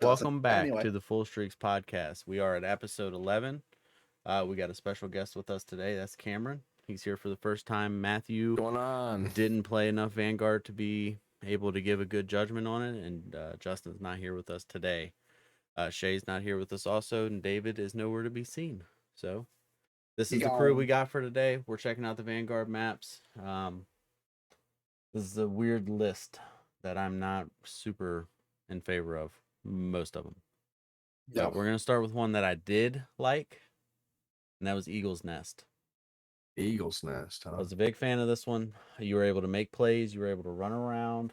doesn't. Welcome back Anyway, to the Full Streaks podcast. We are at episode 11. We got a special guest with us today. That's Cameron. He's here for the first time. Matthew What's going on? didn't play enough Vanguard to be able to give a good judgment on it, and Justin's not here with us today. Shay's not here with us also, and David is nowhere to be seen. So this is the crew we got for today. We're checking out the Vanguard maps. This is a weird list that I'm not super in favor of, most of them. yeah. But we're going to start with one that I did like, and that was Eagle's Nest. Eagle's Nest, huh? I was a big fan of this one. You were able to make plays. You were able to run around.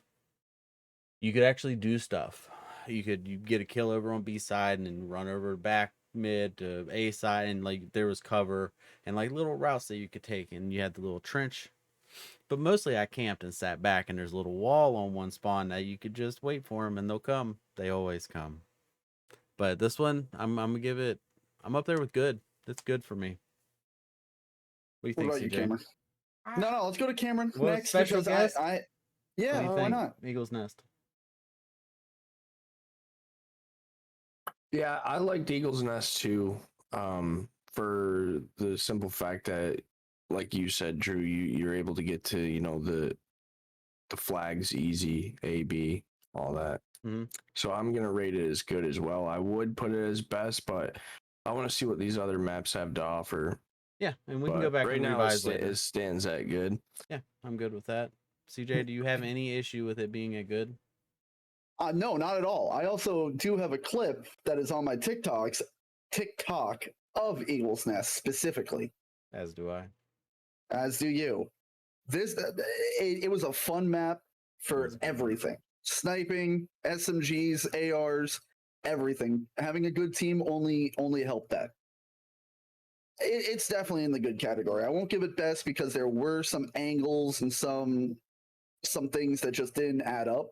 You could actually do stuff. You get a kill over on B side and then run over back mid to A side, and like there was cover and like little routes that you could take, and you had the little trench. But mostly I camped and sat back, and there's a little wall on one spawn that you could just wait for them, and they'll come. They always come. But this one, I'm gonna give it. I'm up there with good. That's good for me. What do you What think, about you, CJ? Cameron? No, let's go to Cameron Well, next. special Because guest? yeah, What do you why think? not? Eagle's Nest. Yeah, I liked Eagle's Nest too. For the simple fact that, like you said, Drew, you're able to get to the flags easy, A, B, all that. Mhm. So I'm gonna rate it as good as well. I would put it as best, but I want to see what these other maps have to offer. Yeah, and we can But go back right and now revise later. it stands at good. Yeah, I'm good with that. CJ, do you have any issue with it being a good? No, not at all. I also do have a clip that is on my TikTok of Eagle's Nest specifically, As do I. as do you. It was a fun map for It was. everything: sniping, SMGs, ARs, everything. Having a good team only helped that. It's definitely in the good category. I won't give it best because there were some angles and some things that just didn't add up.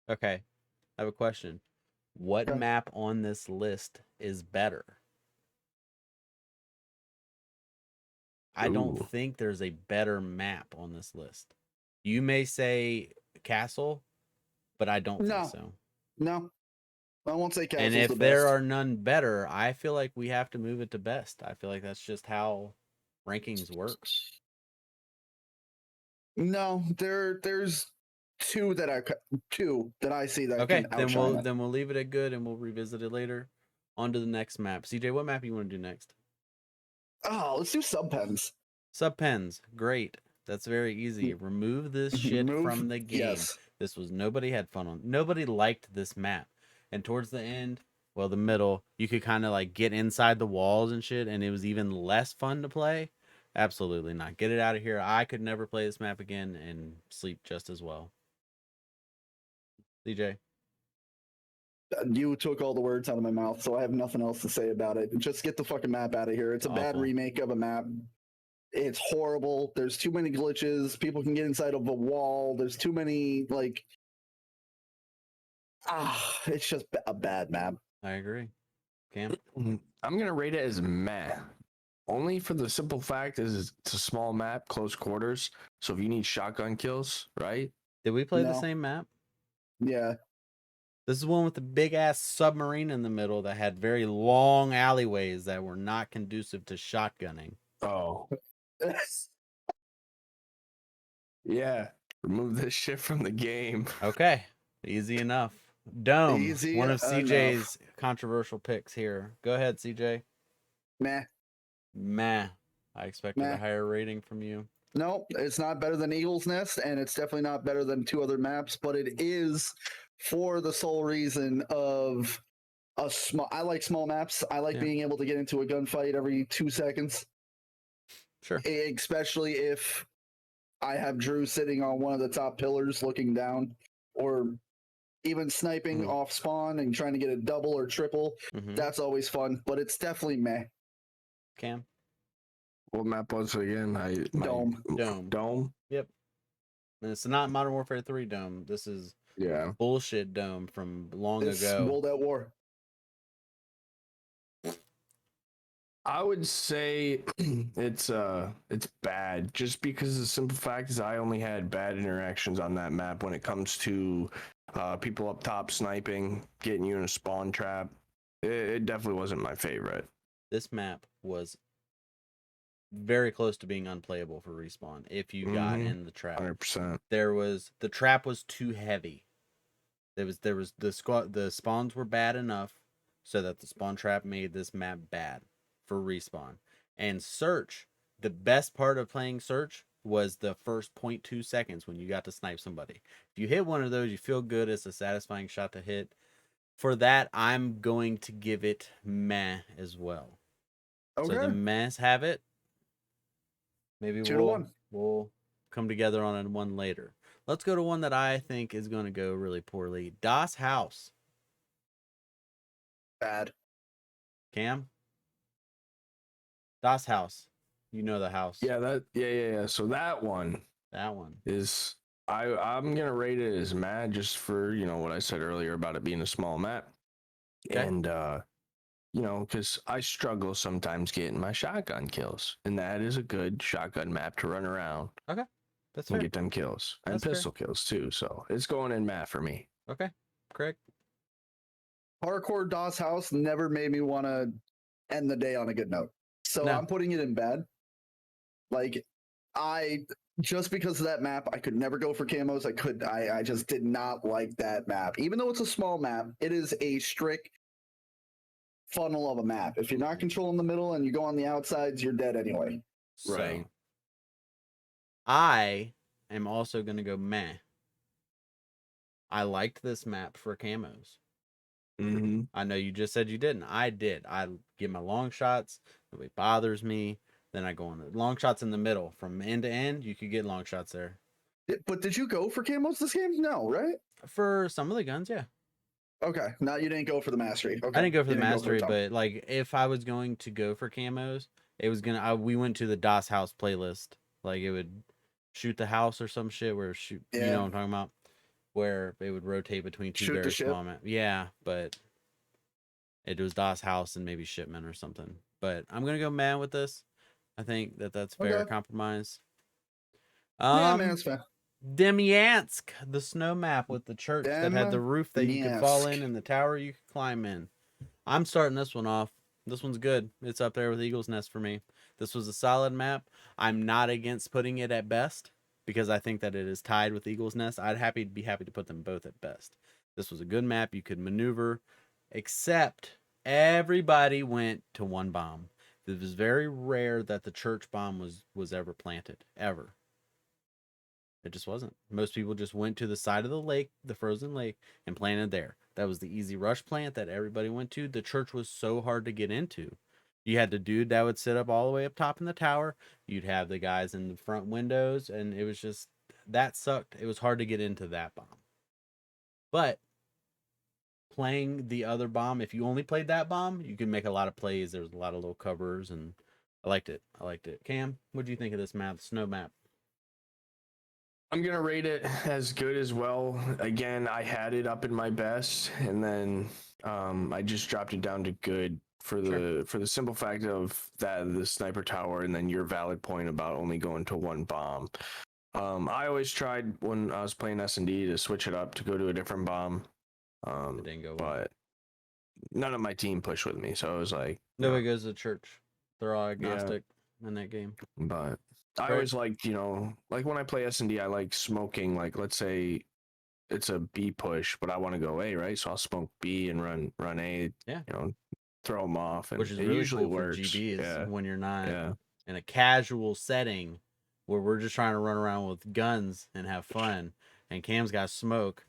Okay, I have a question. What Okay. map on this list is better? I don't Ooh. think there's a better map on this list. You may say Castle, but I don't No. think so. No, I won't say Castle's And if the there best. are none better, I feel like we have to move it to best. I feel like that's just how rankings work. No, there's two that I see that Okay, can then outshine it. we'll leave it at good and we'll revisit it later. On to the next map. CJ, what map you want to do next? Oh, let's do sub pens. Sub pens. Great. That's very easy. Remove this shit from the game. Yes. This was nobody had fun on. Nobody liked this map. And towards the end, well, the middle, you could kind of like get inside the walls and shit, and it was even less fun to play. Absolutely not. Get it out of here. I could never play this map again and sleep just as well. CJ. You took all the words out of my mouth, so I have nothing else to say about it. Just get the fucking map out of here. It's a bad Awful. remake of a map. It's horrible. There's too many glitches. People can get inside of a wall. There's too many it's just a bad map. I agree. Cam? I'm gonna rate it as meh. Only for the simple fact is it's a small map, close quarters. So if you need shotgun kills, right? Did we play the No. same map? Yeah. This is one with the big ass submarine in the middle that had very long alleyways that were not conducive to shotgunning. Oh, yeah. Remove this shit from the game. Okay, easy enough. Dome, Easy one of enough. CJ's controversial picks here. Go ahead, CJ. Meh. Meh. I expected Meh. a higher rating from you. No, it's not better than Eagle's Nest, and it's definitely not better than two other maps, but it is for the sole reason of a small. I like small maps. I like Yeah. being able to get into a gunfight every 2 seconds, Sure. especially if I have Drew sitting on one of the top pillars looking down, or even sniping Mhm. off spawn and trying to get a double or triple. Mm-hmm. That's always fun, but it's definitely meh. Cam? What map was it again? Dome. Dome? Yep. And it's not Modern Warfare 3 Dome. This is Yeah. bullshit Dome from long It's ago. World at War. I would say it's bad just because the simple fact is I only had bad interactions on that map when it comes to people up top sniping, getting you in a spawn trap. It definitely wasn't my favorite. This map was very close to being unplayable for respawn if you got in the trap. 100%. The trap was too heavy. The spawns were bad enough so that the spawn trap made this map bad for respawn. And search, the best part of playing search was the first 0.2 seconds when you got to snipe somebody. If you hit one of those, you feel good. It's a satisfying shot to hit. For that, I'm going to give it meh as well. Okay. So the mehs have it. Maybe 2-1. we'll come together on one later. Let's go to one that I think is going to go really poorly. Das House. Bad. Cam? Das House. You know the house. Yeah. So that one is I'm gonna rate it as mad just for what I said earlier about it being a small map. Okay. And because I struggle sometimes getting my shotgun kills, and that is a good shotgun map to run around. Okay. That's and fair. get them kills and That's fair. pistol kills too. So it's going in map for me. Okay. Correct. Hardcore DOS House never made me want to end the day on a good note. So No. I'm putting it in bad. Like, just because of that map, I could never go for camos. I just did not like that map. Even though it's a small map, it is a strict funnel of a map. If you're not controlling the middle and you go on the outsides, you're dead anyway. Right. So, I am also going to go meh. I liked this map for camos. Mm-hmm. I know you just said you didn't. I did. I get my long shots. Nobody bothers me. Then I go on the long shots in the middle. From end to end, you could get long shots there. But did you go for camos this game? No, right? For some of the guns, yeah. Okay. No, you didn't go for the mastery. Okay. I didn't go for You the didn't go mastery, top. but like if I was going to go for camos, it was gonna. We went to the DOS House playlist. Like it would shoot the house or some shit where you know what I'm talking about, where it would rotate between two Shoot the very ship. small maps. Yeah, but it was DOS House and maybe Shipment or something. But I'm gonna go mad with this. I think that's fair Okay. compromise. Yeah, man, it's fair. Demyansk, the snow map with the church that had the roof that you could fall in Demyansk. and the tower you could climb in. I'm starting this one off. This one's good. It's up there with Eagle's Nest for me. This was a solid map. I'm not against putting it at best because I think that it is tied with Eagle's Nest. I'd be happy to put them both at best. This was a good map. You could maneuver, except everybody went to one bomb. It was very rare that the church bomb was ever planted, ever. It just wasn't. Most people just went to the side of the lake, the frozen lake, and planted there. That was the easy rush plant that everybody went to. The church was so hard to get into. You had the dude that would sit up all the way up top in the tower. You'd have the guys in the front windows, and it was just, that sucked. It was hard to get into that bomb. But playing the other bomb, if you only played that bomb, you could make a lot of plays. There was a lot of little covers, and I liked it. Cam, what do you think of this map, snow map? I'm gonna rate it as good as well. Again, I had it up in my best, and then I just dropped it down to good for the simple fact of that the sniper tower, and then your valid point about only going to one bomb. I always tried when I was playing S&D to switch it up to go to a different bomb, It didn't go well. but none of my team pushed with me, so I was like, Nobody goes to church. They're all agnostic in that game. But I always liked, like when I play S&D, I like smoking. Like, let's say it's a B push, but I want to go A, right? So I'll smoke B and run A. Yeah. Throw them off, and Which is it really usually cool works. for GB is when you're not Yeah. in a casual setting where we're just trying to run around with guns and have fun, and Cam's got smoke,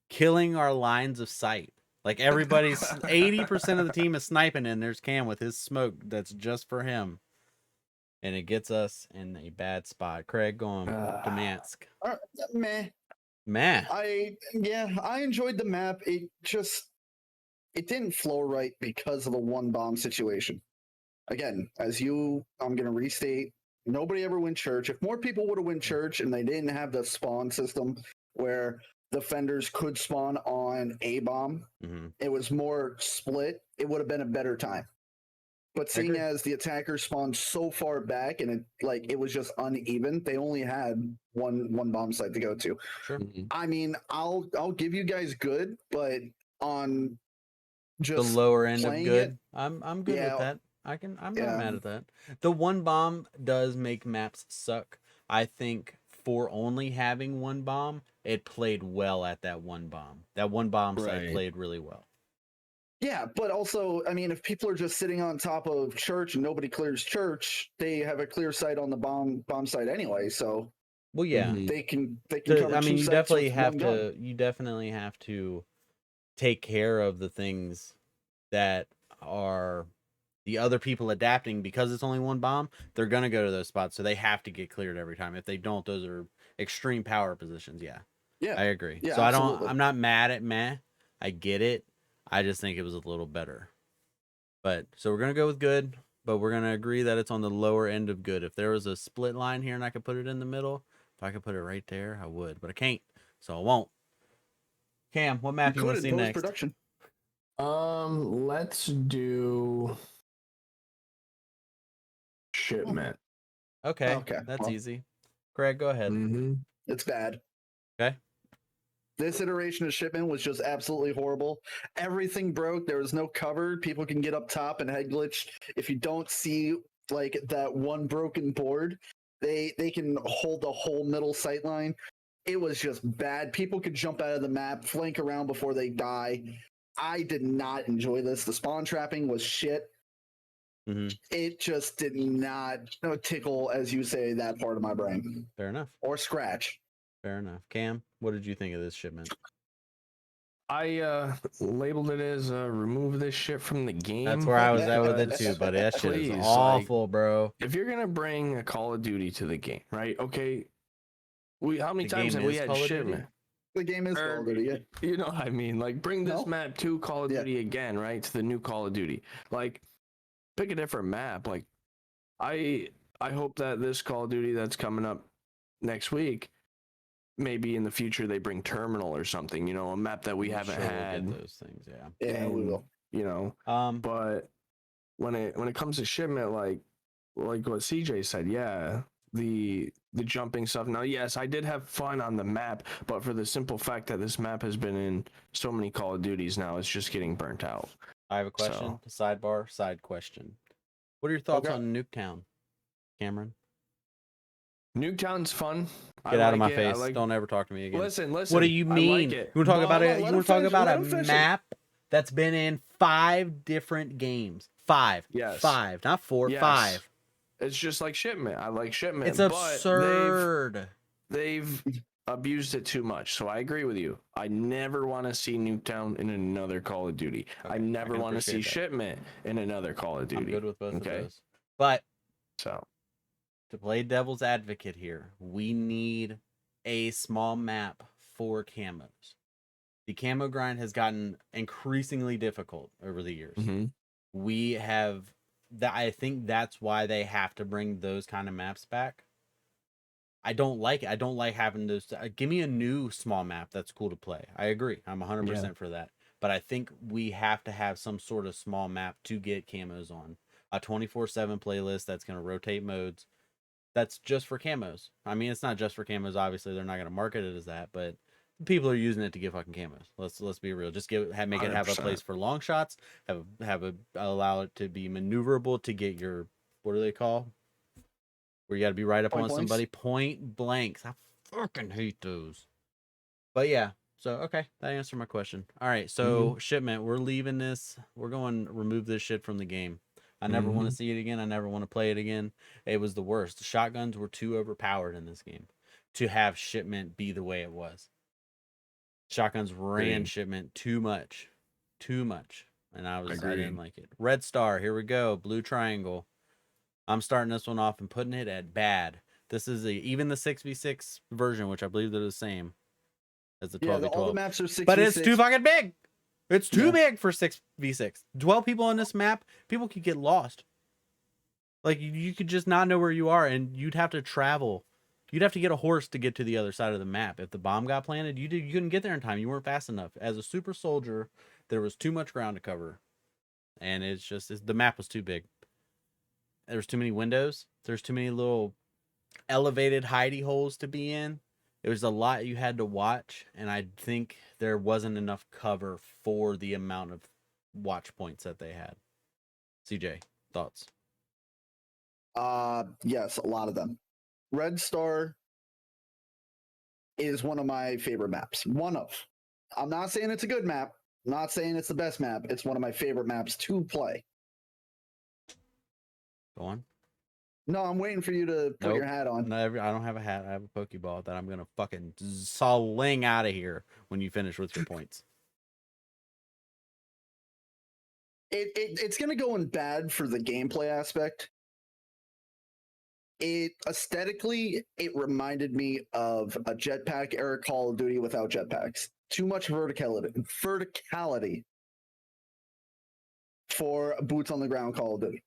killing our lines of sight. Like everybody's 80% of the team is sniping, and there's Cam with his smoke that's just for him. And it gets us in a bad spot. Craig, go on. Demyansk. Meh. Meh. I enjoyed the map. It didn't flow right because of the one bomb situation. Again, I'm gonna restate, nobody ever went church. If more people would have went church and they didn't have the spawn system where defenders could spawn on a bomb, it was more split, it would have been a better time. But I seeing agree. as the attacker spawned so far back and it was just uneven, they only had one bomb site to go to. Sure. Mhm. I mean, I'll give you guys good, but on The just lower end of playing good. it, I'm good with yeah, that. I'm not yeah, mad at that. The one bomb does make maps suck. I think for only having one bomb, it played well at that one bomb. That one bomb site Right. played really well. yeah. But also, I mean, if people are just sitting on top of church and nobody clears church, they have a clear site on the bomb site anyway, so Well, yeah. Mhm. they can cover I two mean, you sites definitely with have one gun. to. You definitely have to take care of the things that are the other people adapting because it's only one bomb. They're gonna go to those spots, so they have to get cleared every time. If they don't, those are extreme power positions. Yeah, Yeah, I agree. yeah, So absolutely. I'm not mad at meh. I get it. I just think it was a little better. But so we're gonna go with good, but we're gonna agree that it's on the lower end of good. If there was a split line here and I could put it in the middle, if I could put it right there, I would, but I can't, so I won't. Cam, what map you want to could see in post next? production. Let's do shipment. Okay, Okay, that's well, easy. Craig, go ahead. Mm-hmm. it's bad. Okay. This iteration of shipment was just absolutely horrible. Everything broke. There was no cover. People can get up top and head glitch. If you don't see like that one broken board, they can hold the whole middle sight line. It was just bad. People could jump out of the map, flank around before they die. I did not enjoy this. The spawn trapping was shit. Mm-hmm. It just did not tickle, as you say, that part of my brain Fair enough. or scratch. Fair enough. Cam, what did you think of this shipment? I labeled it as remove this shit from the game. That's where I was at with it too, buddy. That shit is Please, awful, bro. If you're gonna bring a Call of Duty to the game, right? Okay, how many The times game have we is had Call of Duty? shipment? The game is Call of Duty. Yeah. You know what I mean? Like, bring this No. map to Call of Yeah. Duty again, right? To the new Call of Duty. Like, pick a different map. Like, I hope that this Call of Duty that's coming up next week, maybe in the future they bring Terminal or something. You know, a map that we I'm haven't sure we'll had. get those things, yeah. Yeah, we and, will. You know, but when it comes to shipment, like what CJ said, yeah, the jumping stuff. Now, yes, I did have fun on the map, but for the simple fact that this map has been in so many Call of Duties now, it's just getting burnt out. I have a question, sidebar, side question. What are your thoughts on Nuketown, Cameron? Nuketown's fun. Get out of my face. Don't ever talk to me again. Listen. What do you mean? I like it. You want to talk about it? You want to talk about a finish it. map that's been in 5 different games? 5. Yes. 5, not 4. Yes. 5. It's just like shipment. I like shipment. It's absurd. But they've abused it too much. So I agree with you. I never want to see Nuketown in another Call of Duty. Okay, I never I can want to see appreciate that. shipment in another Call of Duty. I'm good with both of Okay? those. But So to play devil's advocate here, we need a small map for camos. The camo grind has gotten increasingly difficult over the years. mhm. We have that. I think that's why they have to bring those kind of maps back. I don't like it. I don't like having those. Give me a new small map that's cool to play. I agree. I'm 100% for that. But I think we have to have some sort of small map to get camos on. A 24/7 playlist that's going to rotate modes. That's just for camos. I mean, it's not just for camos. Obviously, they're not going to market it as that, but people are using it to get fucking camos. Let's be real. Just make it have a 100%. place for long shots. Allow it to be maneuverable to get your, what do they call? Where you got to be right up Point on blanks? somebody. Point blanks. I fucking hate those. But yeah. So okay, that answered my question. All right. So shipment. We're leaving this. We're going to remove this shit from the game. I never want to see it again. I never want to play it again. It was the worst. The shotguns were too overpowered in this game to have shipment be the way it was. Shotguns ran shipment too much. And I didn't like it. Red Star, here we go. Blue triangle. I'm starting this one off and putting it at bad. This is even the 6v6 version, which I believe they're the same as the 12v12. All the maps are 6v6. But it's too fucking big. It's too big for 6v6. 12 people on this map, people could get lost. Like, you could just not know where you are, and you'd have to travel. You'd have to get a horse to get to the other side of the map. If the bomb got planted, you couldn't get there in time. You weren't fast enough. As a super soldier, there was too much ground to cover. And the map was too big. There's too many windows. There's too many little elevated hidey holes to be in. There was a lot you had to watch, and I think there wasn't enough cover for the amount of watch points that they had. CJ, thoughts? Yes, a lot of them. Red Star is one of my favorite maps. One of. I'm not saying it's a good map. I'm not saying it's the best map. It's one of my favorite maps to play. Go on. No, I'm waiting for you to put your hat on. No, I don't have a hat. I have a Pokeball that I'm gonna fucking sling out of here when you finish with your points. It's gonna go in bad for the gameplay aspect. It aesthetically, it reminded me of a jetpack era Call of Duty without jetpacks. Too much verticality for boots on the ground Call of Duty.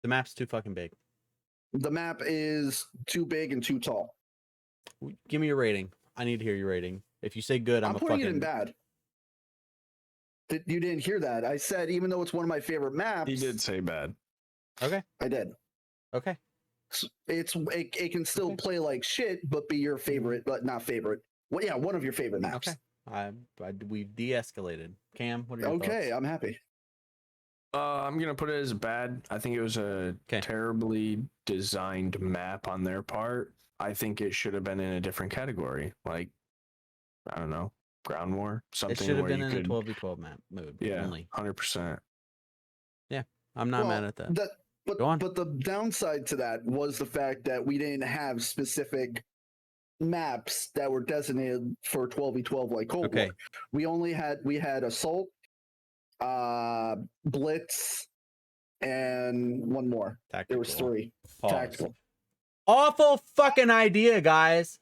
The map's too fucking big. The map is too big and too tall. Give me your rating. I need to hear your rating. If you say good, I'm putting it in bad. You didn't hear that. I said, even though it's one of my favorite maps. He did say bad. Okay. I did. Okay. It can still play like shit, but be your favorite, but not favorite. Well, yeah, one of your favorite maps. Okay. We de-escalated. Cam, what are your thoughts? Okay, I'm happy. I'm gonna put it as bad. I think it was a terribly designed map on their part. I think it should have been in a different category, like I don't know, ground war, something. It should have where been you in could, a 12v12 map mode. Yeah, only 100%. Yeah, I'm not mad at that. Go on. But the downside to that was the fact that we didn't have specific maps that were designated for 12v12 like Cold War. We had Assault, Blitz, and one more. Tactical. There was 3. Pause. Tactical. Awful fucking idea, guys.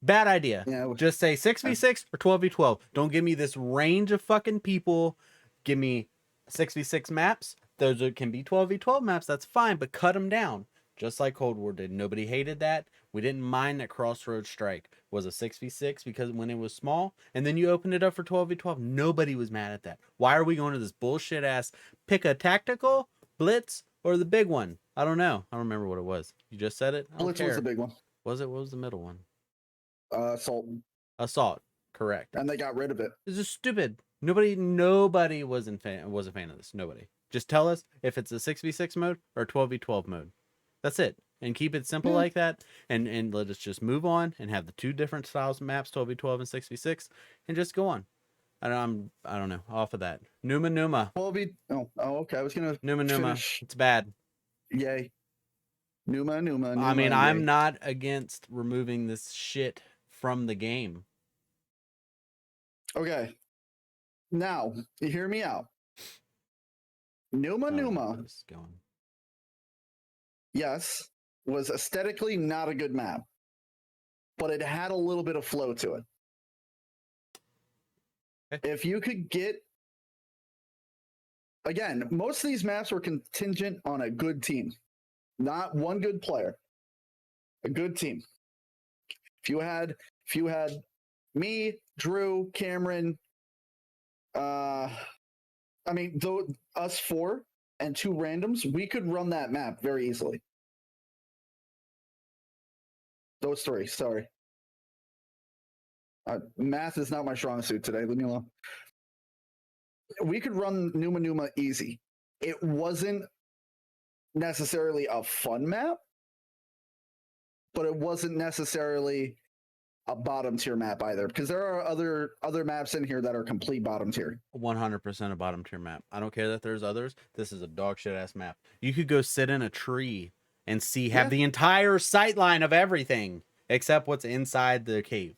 Bad idea. Yeah. Just say 6v6 or 12v12. Don't give me this range of fucking people. Give me 6v6 maps. Those can be 12v12 maps. That's fine, but cut them down. Just like Cold War did. Nobody hated that. We didn't mind that Crossroads Strike was a 6v6 because when it was small, and then you opened it up for 12v12, nobody was mad at that. Why are we going to this bullshit ass pick a tactical, Blitz, or the big one? I don't know. I don't remember what it was. You just said it? Blitz was the big one. Was it? What was the middle one? Assault. Assault. Correct. And they got rid of it. This is stupid. Nobody was a fan of this. Nobody. Just tell us if it's a 6v6 mode or 12v12 mode. That's it. And keep it simple like that. And let us just move on and have the 2 different styles of maps, 12v12 and 6v6, and just go on. I don't know. Off of that. Numa. 12v. Oh, okay. I was gonna. Numa. Finish. It's bad. Yay. Numa. I mean, I'm not against removing this shit from the game. Okay. Now, you hear me out. Numa. Yes, was aesthetically not a good map, but it had a little bit of flow to it. Okay. If you could get, again, most of these maps were contingent on a good team, not one good player, a good team. If you had me, Drew, Cameron, us 4 and 2 randoms, we could run that map very easily. Those 3, sorry. Math is not my strong suit today. Leave me alone. We could run Numa easy. It wasn't necessarily a fun map, but it wasn't necessarily a bottom tier map either, because there are other maps in here that are complete bottom tier. 100% a bottom tier map. I don't care that there's others. This is a dog shit ass map. You could go sit in a tree and have the entire sight line of everything except what's inside the cave.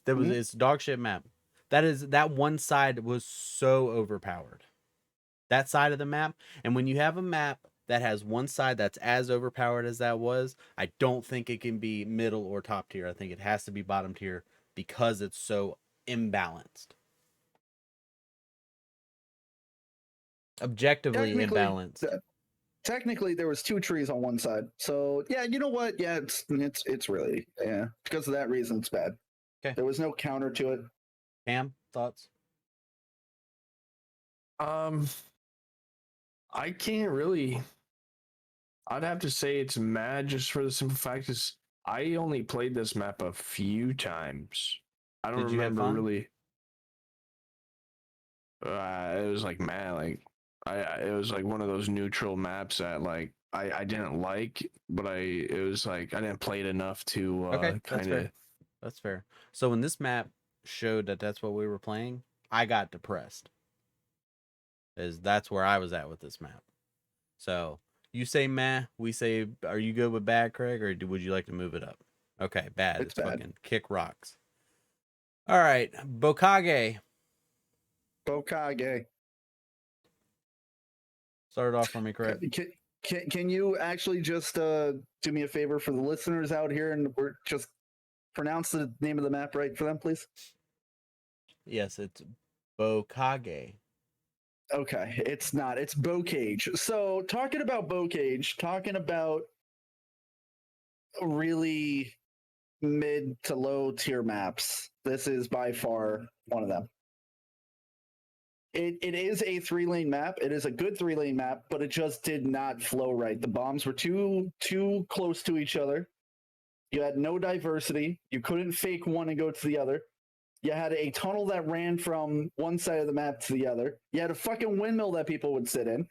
It's dog shit map. That one side was so overpowered. That side of the map, and when you have a map that has one side that's as overpowered as that was, I don't think it can be middle or top tier. I think it has to be bottom tier because it's so imbalanced. Objectively imbalanced. Technically, there was 2 trees on one side. So, yeah, you know what? Yeah, it's really, because of that reason, it's bad. Okay. There was no counter to it. Cam, thoughts? I can't really I'd have to say it's mad just for the simple fact is I only played this map a few times. I don't Did you have remember fun? really. It was like mad, like it was like one of those neutral maps that like I didn't like, but it was like I didn't play it enough to Okay, that's kind fair. of. That's fair. So when this map showed that that's what we were playing, I got depressed. That's where I was at with this map. So you say meh, we say, are you good with bad, Craig, or would you like to move it up? Okay, bad. It's bad. Fucking kick rocks. All right, Bokage. Bokage. Start it off for me, Craig. Can you actually just do me a favor for the listeners out here and we're just pronounce the name of the map right for them, please? Yes, it's Bokage. Okay, it's not. It's Bocage. So talking about Bocage, talking about really mid to low tier maps, this is by far one of them. It is a 3-lane map. It is a good 3-lane map, but it just did not flow right. The bombs were too close to each other. You had no diversity. You couldn't fake one and go to the other. You had a tunnel that ran from one side of the map to the other. You had a fucking windmill that people would sit in.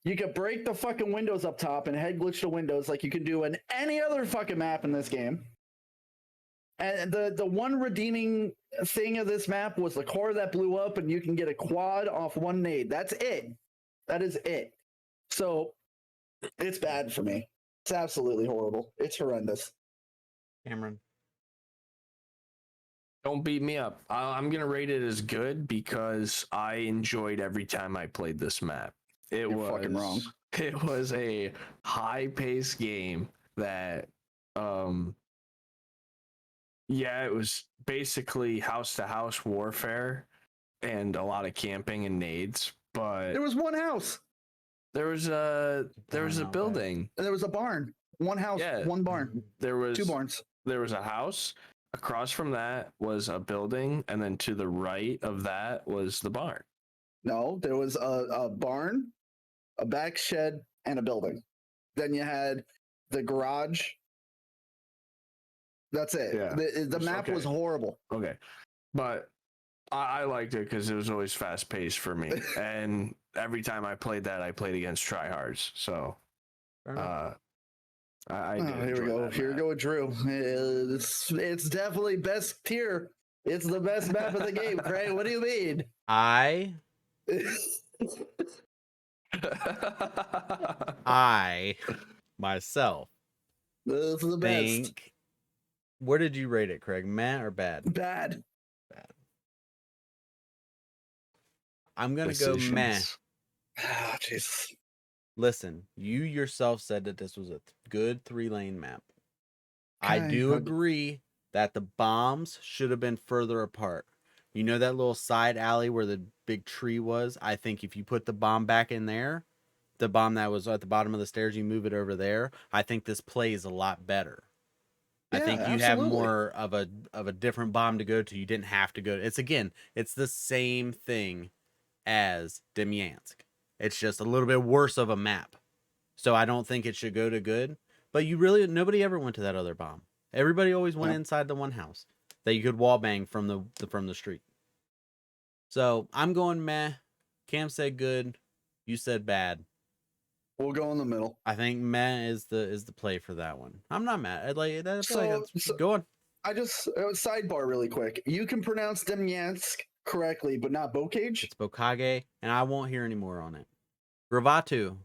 You could break the fucking windows up top and head glitch the windows like you can do in any other fucking map in this game. And the one redeeming thing of this map was the core that blew up and you can get a quad off one nade. That's it. That is it. So it's bad for me. It's absolutely horrible. It's horrendous. Cameron. Don't beat me up. I'm gonna rate it as good because I enjoyed every time I played this map. You're fucking wrong. It was a high-paced game that, yeah, it was basically house-to-house warfare and a lot of camping and nades. But There was one house. there was a Barn out building. And there was a barn. One house, Yeah. one barn. There was 2 barns. There was a house. Across from that was a building, and then to the right of that was the barn. No, there was a barn, a back shed, and a building. Then you had the garage. That's it. Yeah. The map was Okay. horrible. Okay, but I liked it because it was always fast paced for me, and every time I played that, I played against tryhards. So, Fair enough. I Oh, did here we enjoy go. that Here we map. go with Drew. It's definitely best tier. It's the best map of the game, Craig. What do you mean? I myself This is the best. think. Where did you rate it, Craig? Meh or bad? Bad. I'm gonna go meh. Decisions. Oh, Jesus. Listen, you yourself said that this was a good 3-lane map. I Okay, do but- agree that the bombs should have been further apart. You know that little side alley where the big tree was? I think if you put the bomb back in there, the bomb that was at the bottom of the stairs, you move it over there, I think this plays a lot better. I Yeah, think you'd have absolutely. more of a different bomb to go to. You didn't have to go. It's the same thing as Demyansk. It's just a little bit worse of a map. So I don't think it should go to good. But nobody ever went to that other bomb. Everybody always went Yeah. inside the one house that you could wall bang from the street. So I'm going meh. Cam said good. You said bad. We'll go in the middle. I think meh is the play for that one. I'm not mad. I feel like that's So- go on. I just sidebar really quick. You can pronounce Demyansk correctly, but not Bocage. It's Bokage, and I won't hear any more on it. Gravutu.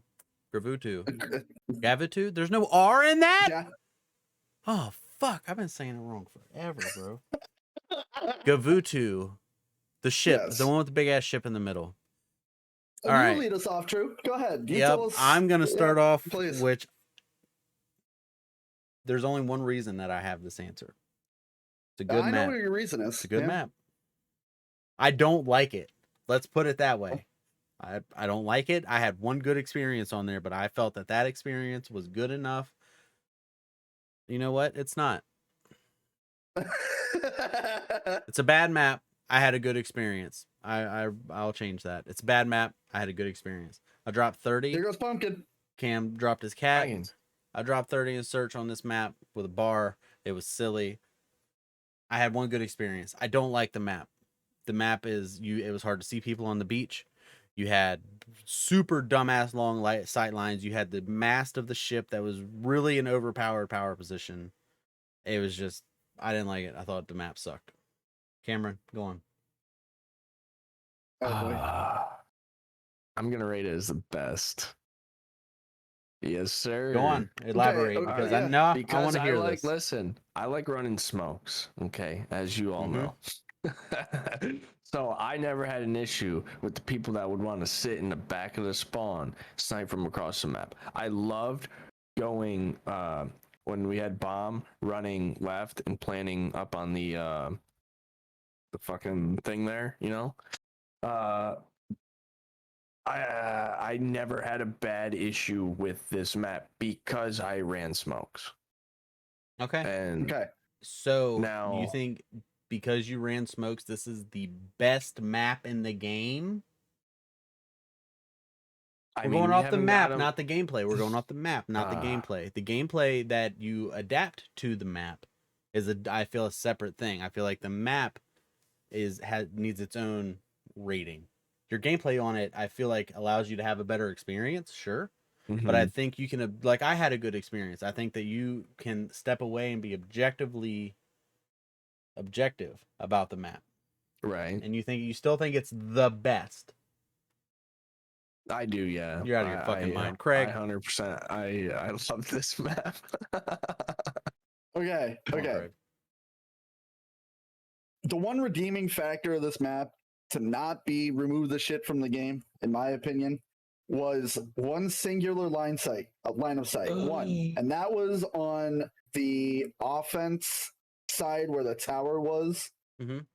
Gavitu? There's no R in that? Yeah. Oh, fuck. I've been saying it wrong forever, bro. Gavutu. The ship. Yes. The one with the big ass ship in the middle. You All right. lead us off, Drew. Go ahead. You Yep. tell us- I'm going to start off, please. which there's only one reason that I have this answer. It's a good I know map. what your reason is. It's a good Yeah. map. I don't like it. Let's put it that way. I don't like it. I had one good experience on there, but I felt that experience was good enough. You know what? It's not. It's a bad map. I had a good experience. I'll change that. It's a bad map. I had a good experience. I dropped 30. Here goes Pumpkin. Cam dropped his cat. Dragons. I dropped 30 in search on this map with a bar. It was silly. I had one good experience. I don't like the map. The map is it was hard to see people on the beach. You had super dumbass long sight lines. You had the mast of the ship that was really an overpowered power position. It was just, I didn't like it. I thought the map sucked. Cameron, go on. Oh, boy. I'm gonna rate it as the best. Yes, sir. Go on. Elaborate, Okay, because yeah. I Because want to hear like, this. listen, I like running smokes. Okay, as you all know. So I never had an issue with the people that would want to sit in the back of the spawn, snipe from across the map. I loved going when we had bomb running left and planning up on the fucking thing there, you know. I never had a bad issue with this map because I ran smokes. Okay. And Okay. So now, you think because you ran smokes, this is the best map in the game? We're going off the map, not the gameplay. We're going off the map, not the gameplay. The gameplay that you adapt to the map is I feel a separate thing. I feel like the map needs its own rating. Your gameplay on it, I feel like, allows you to have a better experience, sure. But I think you can, like, I had a good experience. I think that you can step away and be objective about the map. right. And you still think it's the best. I do, yeah. You're out of your fucking mind. Craig. 100%. I love this map. Okay. Come on, Okay. Craig. The one redeeming factor of this map to not be remove the shit from the game, in my opinion, was one singular line of sight, one, and that was on the offense side where the tower was. Mhm.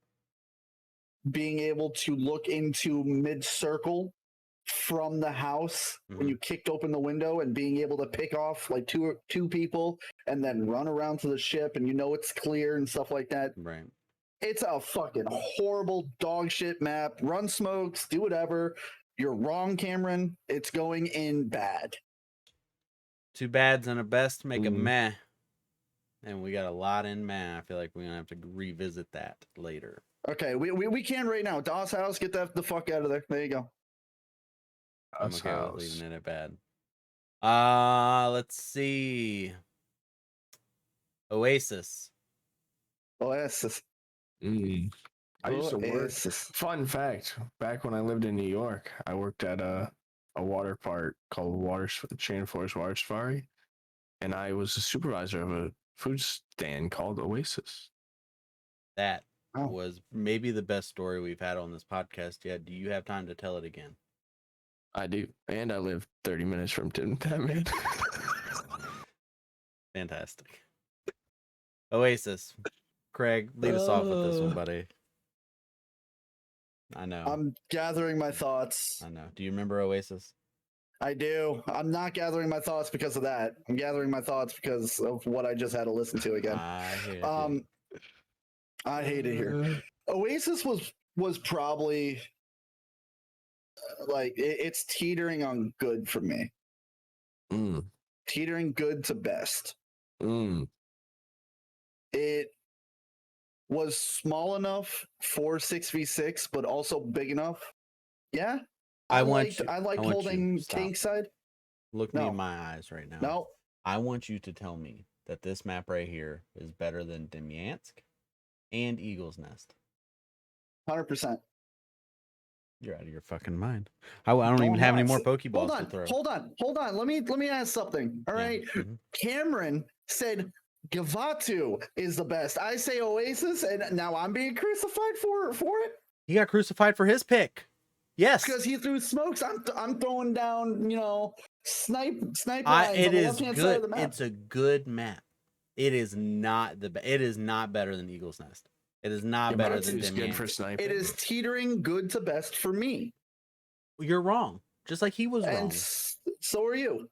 Being able to look into mid-circle from the house when you kicked open the window and being able to pick off like two people and then run around to the ship and it's clear and stuff like that. Right. It's a fucking horrible dog shit map. Run smokes, do whatever. You're wrong, Cameron. It's going in bad. Two bads and a best make a meh. And we got a lot in meh. I feel like we're going to have to revisit that later. Okay, we can right now. Doss House, get the fuck out of there. There you go. I'm okay with leaving it at bad. Let's see. Oasis. Oasis. I used to work. Oasis. Fun fact: back when I lived in New York, I worked at a water park called Chain Forest Water Safari, and I was a supervisor of a food stand called Oasis. That was maybe the best story we've had on this podcast yet. Do you have time to tell it again? I do, and I live 30 minutes from that man. Fantastic. Oasis. Craig, lead us off with this one, buddy. I know. I'm gathering my thoughts. I know. Do you remember Oasis? I do. I'm not gathering my thoughts because of that. I'm gathering my thoughts because of what I just had to listen to again. I hate it here. Oasis was probably like it's teetering on good for me. Teetering good to best. It was small enough for 6v6, but also big enough. Yeah. I liked holding tank side. Look me in my eyes right now. No. I want you to tell me that this map right here is better than Demyansk and Eagle's Nest. 100%. You're out of your fucking mind. I don't even have any more Pokeballs to throw. Hold on. Let me ask something. All right. Cameron said Gavatu is the best. I say Oasis, and now I'm being crucified for it. He got crucified for his pick. Yes, because he threw smokes. I'm throwing down, snipe lines it on the is left-hand good. side of the map. It's a good map. It is not It is not better than Eagle's Nest. It is not better than good for sniping. It is teetering good to best for me. You're wrong. Just like he was wrong. And so are you.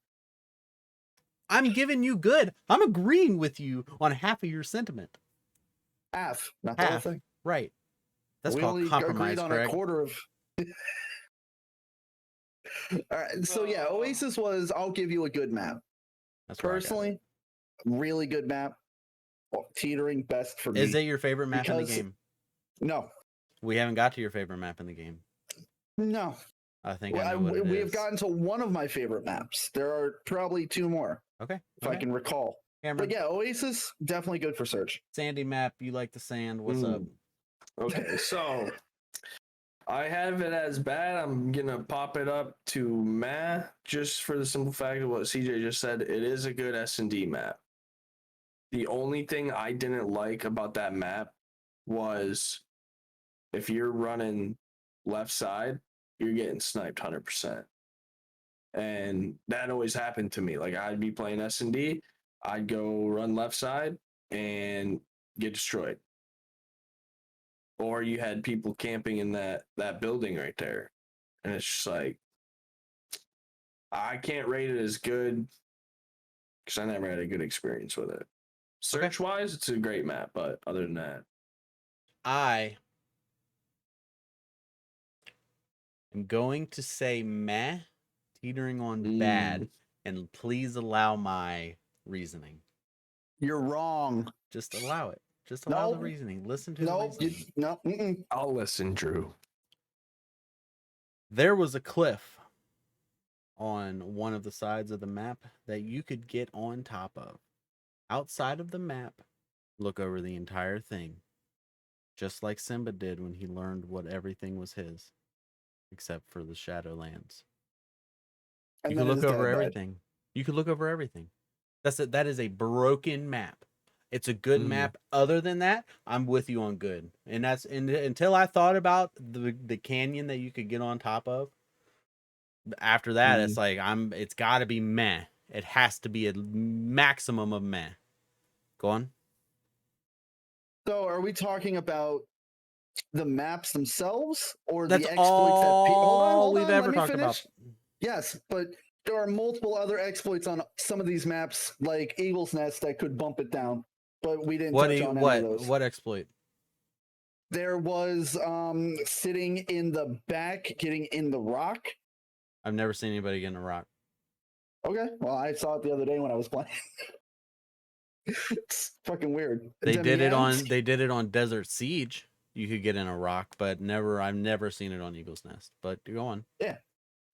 I'm giving you good. I'm agreeing with you on half of your sentiment. Half, not the whole thing. Right. That's we called only compromise, agreed on Craig. a quarter of. All right. So yeah, Oasis was. I'll give you a good map. That's where I got it. Personally, really good map. Teetering best for me. Is it your favorite map in the because- game? No, We haven't got to your favorite map in the game. no. I think I know what it we is. have gotten to one of my favorite maps. There are probably two more, Okay. if I can recall. Cameron, But yeah, Oasis definitely good for search. sandy map. You like the sand. What's up? Okay, so I have it as bad. I'm gonna pop it up to meh, just for the simple fact of what CJ just said. It is a good S&D map. The only thing I didn't like about that map was if you're running left side, you're getting sniped 100%. And that always happened to me. Like I'd be playing S&D, I'd go run left side and get destroyed. Or you had people camping in that building right there. And it's just like, I can't rate it as good because I never had a good experience with it. Search wise, it's a great map, but other than that, I am going to say meh, teetering on bad, and please allow my reasoning. You're wrong. Just allow it. Just allow the Nope. reasoning. Listen to the Nope. reasoning. No. Mm-mm. I'll listen, Drew. There was a cliff on one of the sides of the map that you could get on top of. Outside of the map, look over the entire thing. Just like Simba did when he learned what everything was his, except for the Shadowlands. And You then could look his over dad died. everything. You could look over everything. That is a broken map. It's a good map. Other than that, I'm with you on good. And that's until I thought about the canyon that you could get on top of. After that, it's like it's got to be meh. It has to be a maximum of meh. Go on. So are we talking about the maps themselves or That's the exploits that all we've let ever me talked finish. about. Yes, but there are multiple other exploits on some of these maps, like Eagle's Nest, that could bump it down. But we didn't touch on any of those. What exploit? There was sitting in the back, getting in the rock. I've never seen anybody get in a rock. Okay, well, I saw it the other day when I was playing. It's fucking weird. They did it Demians? on Desert Siege. You could get in a rock, but I've never seen it on Eagle's Nest. But go on. Yeah.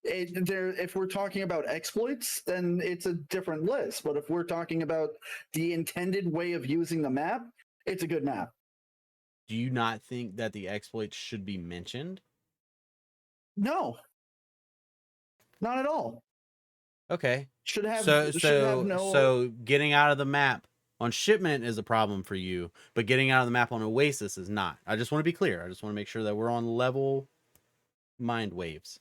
If we're talking about exploits, then it's a different list. But if we're talking about the intended way of using the map, it's a good map. Do you not think that the exploits should be mentioned? No, not at all. Okay. Should have So getting out of the map on Shipment is a problem for you, but getting out of the map on Oasis is not. I just want to be clear. I just want to make sure that we're on level mind waves.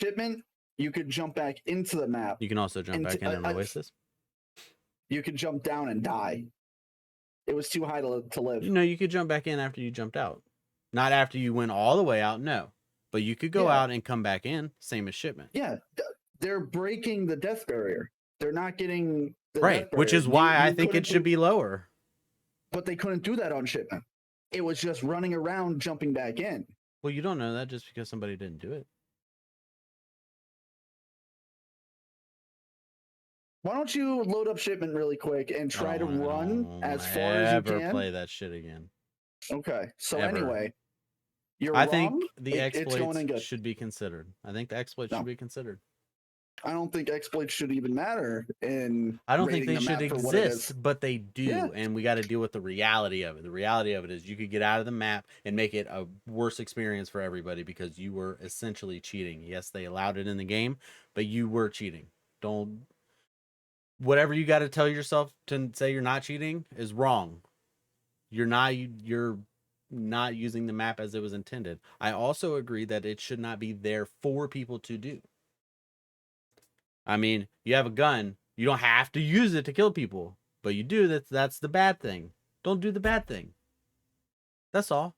Shipment, you could jump back into the map. You can also jump back in an Oasis. You could jump down and die. It was too high to live. No, you could jump back in after you jumped out. Not after you went all the way out, no. But you could go out and come back in, same as Shipment. Yeah, they're breaking the death barrier. They're not getting the right, death barrier. which is why I think it should be lower. But they couldn't do that on Shipment. It was just running around, jumping back in. Well, you don't know that just because somebody didn't do it. Why don't you load up Shipment really quick and try to run as far as you can? Never play that shit again. Okay, so Ever. Anyway, I wrong. think the It's going in exploits good. should be considered. I think the exploits should be considered. I don't think exploits should even matter in. I don't think rating they the should map for what it is. exist, but they do, Yeah. and we got to deal with the reality of it. The reality of it is you could get out of the map and make it a worse experience for everybody because you were essentially cheating. Yes, they allowed it in the game, but you were cheating. Don't. Whatever you got to tell yourself to say you're not cheating is wrong. You're not using the map as it was intended. I also agree that it should not be there for people to do. I mean, you have a gun, you don't have to use it to kill people, but you do. That's the bad thing. Don't do the bad thing. That's all.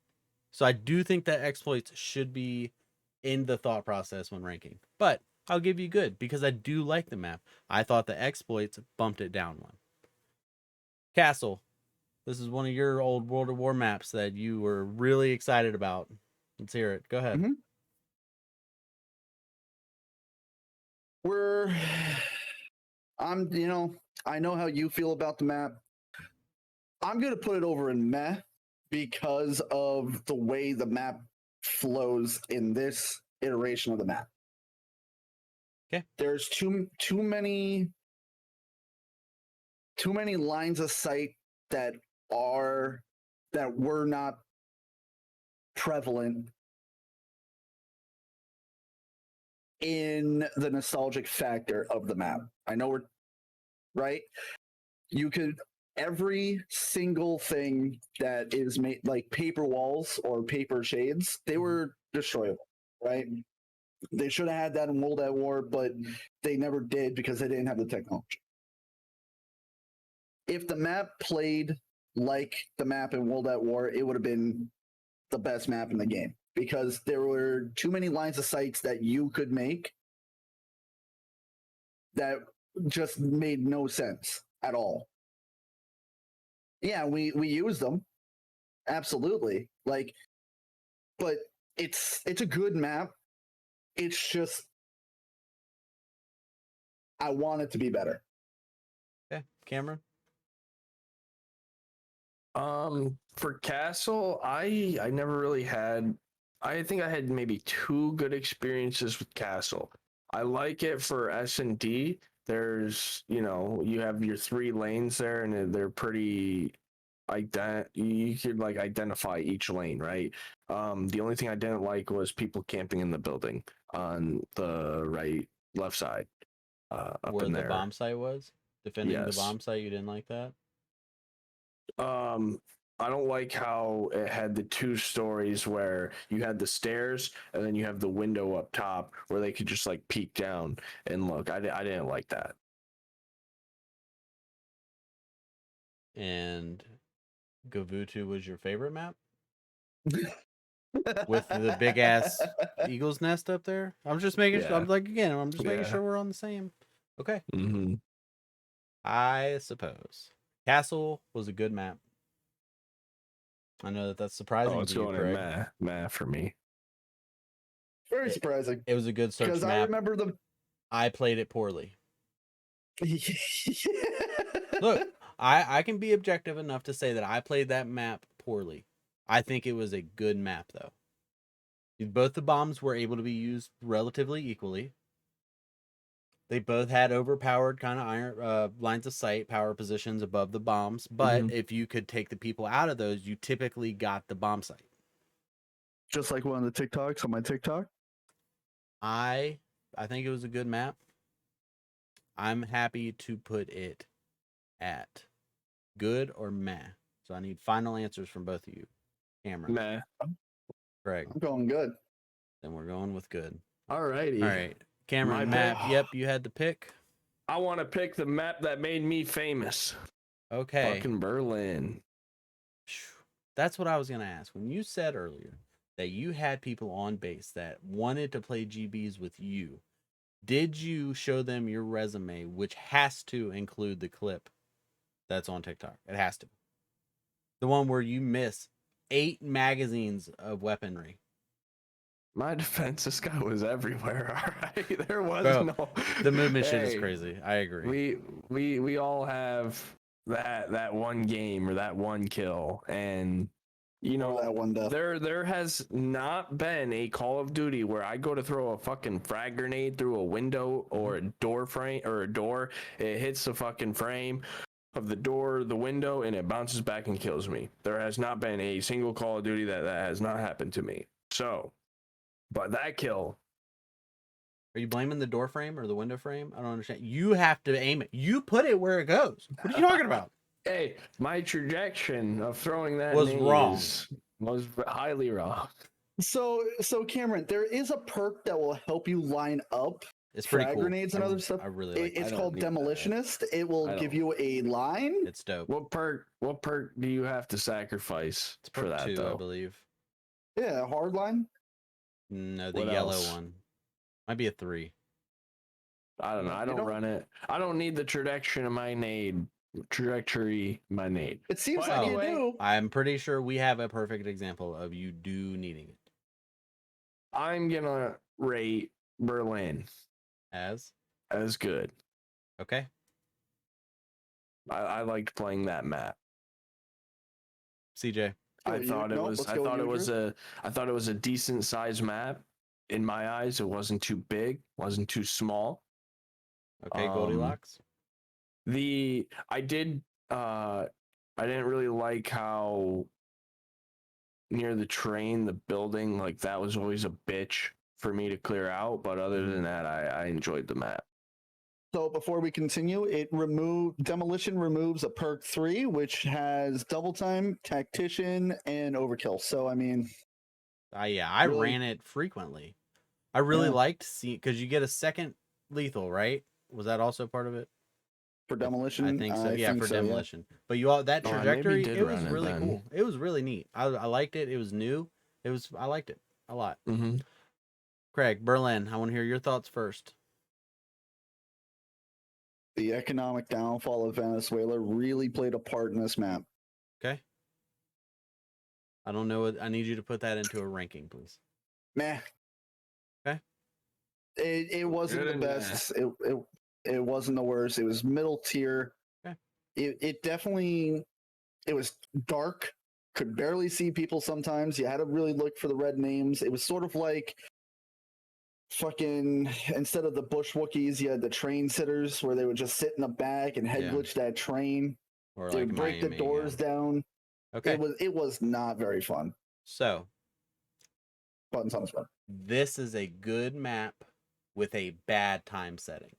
So I do think that exploits should be in the thought process when ranking. But I'll give you good because I do like the map. I thought the exploits bumped it down one. Castle. This is one of your old World of War maps that you were really excited about. Let's hear it. Go ahead. Mm-hmm. I know how you feel about the map. I'm gonna put it over in meh because of the way the map flows in this iteration of the map. Okay. There's too many lines of sight that were not prevalent in the nostalgic factor of the map. I know we're right. You could every single thing that is made like paper walls or paper shades, they were destroyable, right? They should have had that in World at War, but they never did because they didn't have the technology. If the map played like the map in World at War, it would have been the best map in the game because there were too many lines of sights that you could make that just made no sense at all. Yeah, we used them. Absolutely. Like, but it's a good map. It's just I want it to be better. Okay, Cameron. For Castle, I never really had. I think I had maybe 2 good experiences with Castle. I like it for S&D. There's, you have your 3 lanes there, and they're pretty you could like identify each lane, right? The only thing I didn't like was people camping in the building on the left side, up Where in the there. bomb site was? Defending the Yes. bomb site, you didn't like that? I don't like how it had the 2 stories where you had the stairs and then you have the window up top where they could just like peek down and look. I didn't like that. And Gavutu was your favorite map? With the big ass eagle's nest up there? I'm just making sure. Yeah. I'm like, again, I'm just making Yeah. sure we're on the same. Okay. Mm-hmm. I suppose. Castle was a good map. I know that's surprising It's to you, going Craig. in meh for me. Very surprising. It was a good search Because map. I remember the I played it poorly. Look, I can be objective enough to say that I played that map poorly. I think it was a good map, though. Both the bombs were able to be used relatively equally. They both had overpowered kind of iron lines of sight, power positions above the bombs. But if you could take the people out of those, you typically got the bomb site. Just like one of the TikToks on my TikTok. I think it was a good map. I'm happy to put it at good or meh. So I need final answers from both of you. Cameron. Meh. Craig. I'm going good. Then we're going with good. Alrighty. All right. Cameron, My map. pick. Yep, you had to pick. I want to pick the map that made me famous. Okay. Fucking Berlin. That's what I was going to ask. When you said earlier that you had people on base that wanted to play GBs with you, did you show them your resume, which has to include the clip that's on TikTok? It has to. The one where you miss 8 magazines of weaponry. My defense, this guy was everywhere. All right, there was Bro, no. The movement shit is Hey, crazy. I agree. We all have that one game or that one kill, and that one death. there has not been a Call of Duty where I go to throw a fucking frag grenade through a window or a door frame or a door, it hits the fucking frame of the door, the window, and it bounces back and kills me. There has not been a single Call of Duty that has not happened to me. So, but that kill. Are you blaming the door frame or the window frame? I don't understand. You have to aim it. You put it where it goes. What are you talking about? Hey, my trajectory of throwing that Was nade wrong. Was highly wrong. So Cameron, there is a perk that will help you line up It's pretty frag cool. grenades and other stuff. I really like it. It's I don't called need that. Demolitionist. It will give you a line. It's dope. What perk do you have to sacrifice It's for perk that 2, though? I believe. Yeah, hard line. No, the What yellow else? one. Might be a 3. I don't know. I don't run it. I don't need the trajectory of my nade. It seems Well, like anyway, you do. I'm pretty sure we have a perfect example of you do needing it. I'm gonna rate Berlin As That is good. Okay. I liked playing that map. CJ. I thought it was a decent sized map. In my eyes, it wasn't too big, wasn't too small. Okay, Goldilocks. I didn't really like how near the train, the building, like that was always a bitch for me to clear out. But other than that, I enjoyed the map. So before we continue, demolition removes a perk 3, which has double time, tactician, and overkill. So I mean, I really- ran it frequently. I really Yeah. liked seeing because you get a second lethal, right? Was that also part of it? for demolition, I think so. Yeah, for demolition. But you all that Oh, I maybe trajectory, did it was run it really then. cool. It was really neat. I liked it. It was new. I liked it a lot. Mm-hmm. Craig, Berlin, I want to hear your thoughts first. The economic downfall of Venezuela really played a part in this map. Okay. I don't know. I need you to put that into a ranking, please. Meh. Okay. It wasn't Good the and best. It wasn't the worst. It was middle tier. Okay. It definitely, it was dark. Could barely see people sometimes. You had to really look for the red names. It was sort of like fucking, instead of the bush Wookiees, you had the train sitters where they would just sit in the back and head glitch that train. Or They like would break the Miami, doors down. Okay. It was not very fun. So Buttons on the spot. this is a good map with a bad time setting.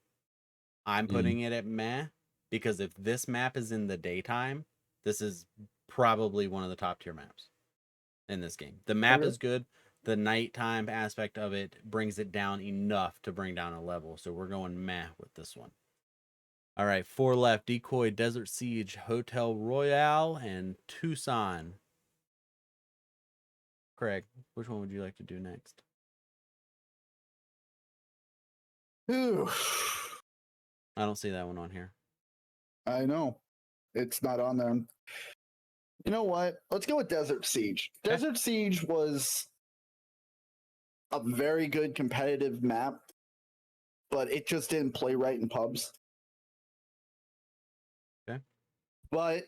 I'm putting it at meh because if this map is in the daytime, this is probably one of the top tier maps in this game. The map is good. The nighttime aspect of it brings it down enough to bring down a level. So we're going meh with this one. All right, 4 left: Decoy, Desert Siege, Hotel Royale, and Tucson. Craig, which one would you like to do next? Ooh, I don't see that one on here. I know. It's not on there. You know what? Let's go with Desert Siege. Okay. Desert Siege was a very good competitive map, but it just didn't play right in pubs. Okay. But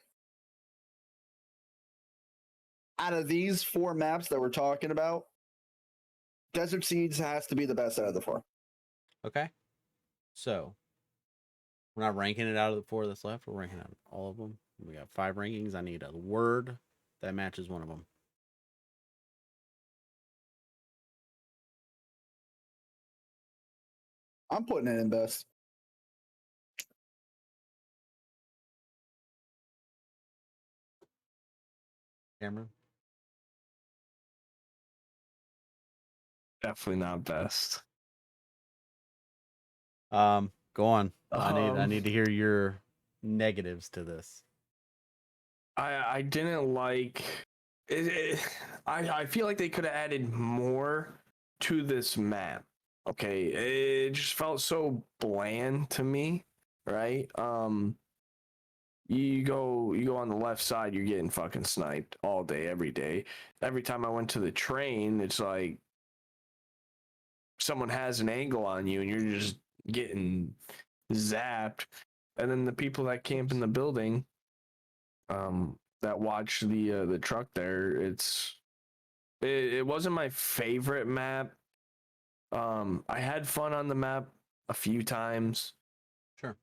out of these 4 maps that we're talking about, Desert Siege has to be the best out of the 4. Okay. So we're not ranking it out of the 4 that's left. We're ranking out all of them. We got 5 rankings. I need a word that matches one of them. I'm putting it in best. Cameron? Definitely not best. Go on. I need to hear your negatives to this. I didn't like it. I feel like they could have added more to this map. Okay, it just felt so bland to me, right? You go on the left side, you're getting fucking sniped all day, every day. Every time I went to the train, it's like someone has an angle on you and you're just getting zapped. And then the people that camp in the building, that watch the truck there, it wasn't my favorite map. I had fun on the map a few times. Sure.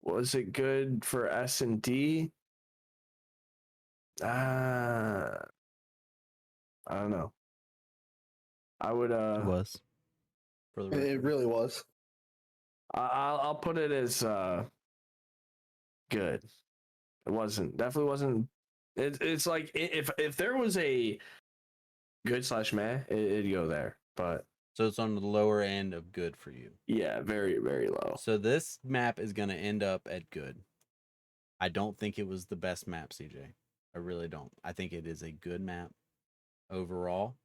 Was it good for S&D? I don't know. I would It was. For the It record. really was. I'll put it as good. It definitely wasn't. It's like if there was a good / meh, it'd go there. But So it's on the lower end of good for you. yeah, very, very low. So this map is going to end up at good. I don't think it was the best map, CJ. I really don't. I think it is a good map overall.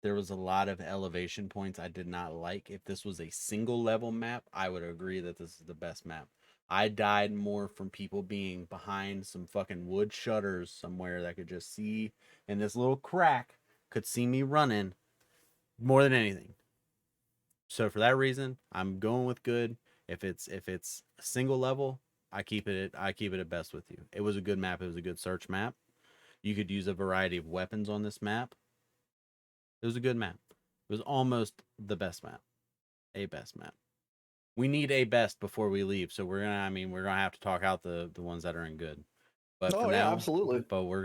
There was a lot of elevation points I did not like. If this was a single level map, I would agree that this is the best map. I died more from people being behind some fucking wood shutters somewhere that could just see, and this little crack could see me running more than anything. So for that reason, I'm going with good. If it's a single level, I keep it at best with you. It was a good map. It was a good search map. You could use a variety of weapons on this map. It was a good map. It was almost the best map. A best map. We need a best before we leave, so we're gonna have to talk out the ones that are in good. But Oh for yeah, now, absolutely. but we're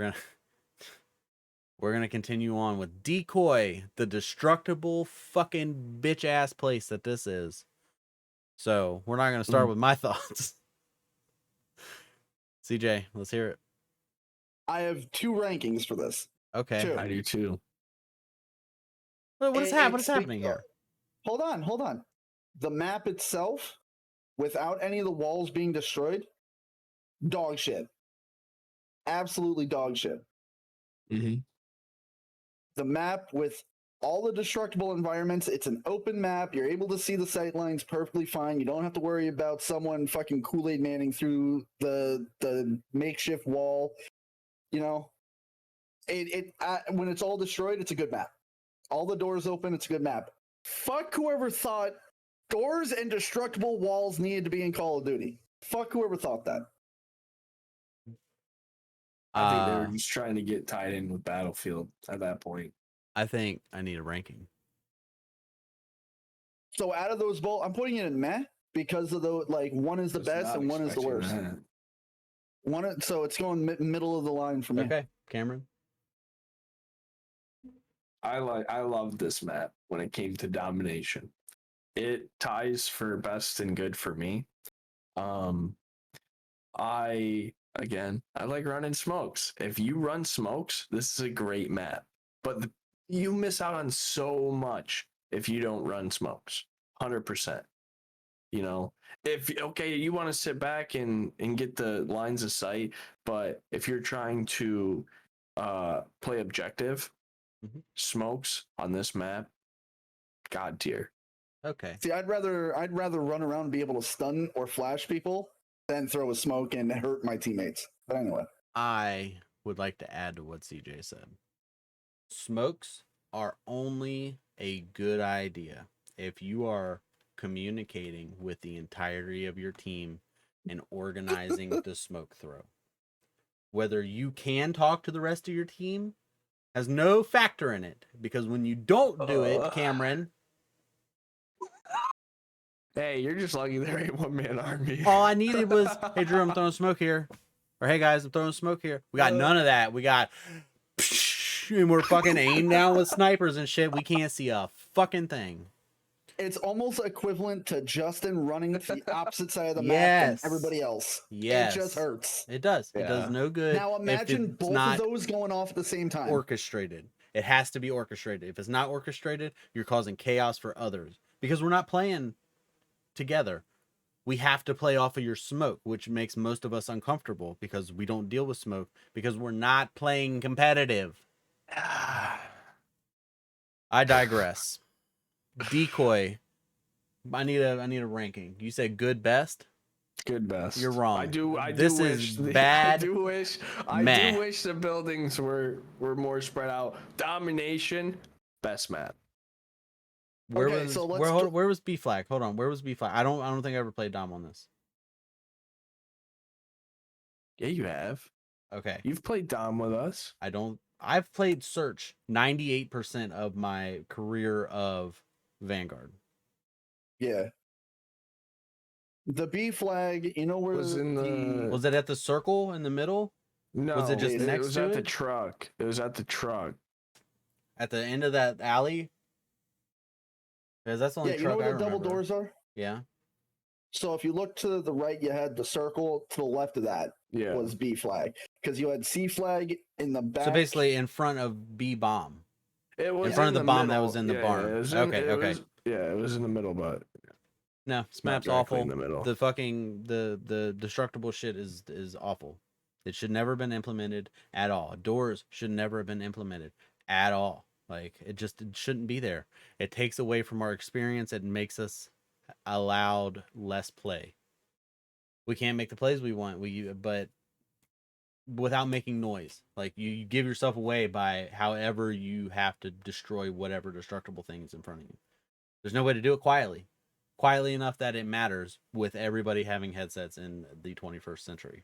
gonna continue on with Decoy, the destructible fucking bitch ass place that this is. So we're not gonna start with my thoughts. CJ, let's hear it. I have 2 rankings for this. Okay. 2. I do too. What is It's happening here? Hold on. The map itself, without any of the walls being destroyed, dog shit. Absolutely dog shit. Mm-hmm. The map with all the destructible environments, it's an open map. You're able to see the sight lines perfectly fine. You don't have to worry about someone fucking Kool-Aid Manning through the makeshift wall. You know, when it's all destroyed, it's a good map. All the doors open, it's a good map. Fuck whoever thought doors and destructible walls needed to be in Call of Duty. Fuck whoever thought that. I think they were just trying to get tied in with Battlefield at that point. I think I need a ranking. So out of those both, I'm putting it in meh because of the one is the best and one is the worst. So it's going middle of the line for me. Okay, Cameron. I love this map when it came to domination. It ties for best and good for me. I like running smokes. If you run smokes, this is a great map. But you miss out on so much if you don't run smokes. 100%. You know, if you want to sit back and get the lines of sight, but if you're trying to play objective, smokes on this map, god tier. Okay. See, I'd rather run around and be able to stun or flash people than throw a smoke and hurt my teammates. But anyway, I would like to add to what CJ said. Smokes are only a good idea if you are communicating with the entirety of your team and organizing the smoke throw. Whether you can talk to the rest of your team has no factor in it, because when you don't do it, Cameron, hey, you're just lucky there ain't one man army. all I needed was, hey Drew, I'm throwing smoke here, or hey guys, I'm throwing smoke here. We got none of that. We got, and we're fucking aimed down with snipers and shit. We can't see a fucking thing. it's almost equivalent to Justin running the opposite side of the map than everybody else. Yes. It just hurts. It does. Yeah. It does no good. Now imagine both of those going off at the same time. Orchestrated. It has to be orchestrated. If it's not orchestrated, you're causing chaos for others, because we're not playing together. We have to play off of your smoke, which makes most of us uncomfortable because we don't deal with smoke because we're not playing competitive. I digress. Decoy. I need a ranking. You said good best? Good best. You're wrong. I do This wish is bad. I do wish the buildings were more spread out. Domination, best map. Where was B flag? Hold on. Where was B flag? I don't think I ever played Dom on this. Yeah, you have. Okay. You've played Dom with us. I've played Search 98% of my career of Vanguard. Yeah. The B flag, you know where Was in the Was it at the circle in the middle? No, Was it just next was to at the it? truck. It was at the truck. At the end of that alley? Because that's the only you know truck where I the double remember. doors are? Yeah. So if you look to the right, you had the circle. To the left of that was B flag, because you had C flag in the back. So basically in front of B bomb. It was in front of the bomb middle. that was in the barn. It was it was in the middle, but no, this not map's directly awful. in the middle. The fucking the destructible shit is awful. It should never have been implemented at all. Doors should never have been implemented at all. Like it shouldn't be there. It takes away from our experience. It makes us allowed less play. We can't make the plays we want. But without making noise. Like you give yourself away by however you have to destroy whatever destructible thing is in front of you. There's no way to do it quietly enough that it matters with everybody having headsets in the 21st century.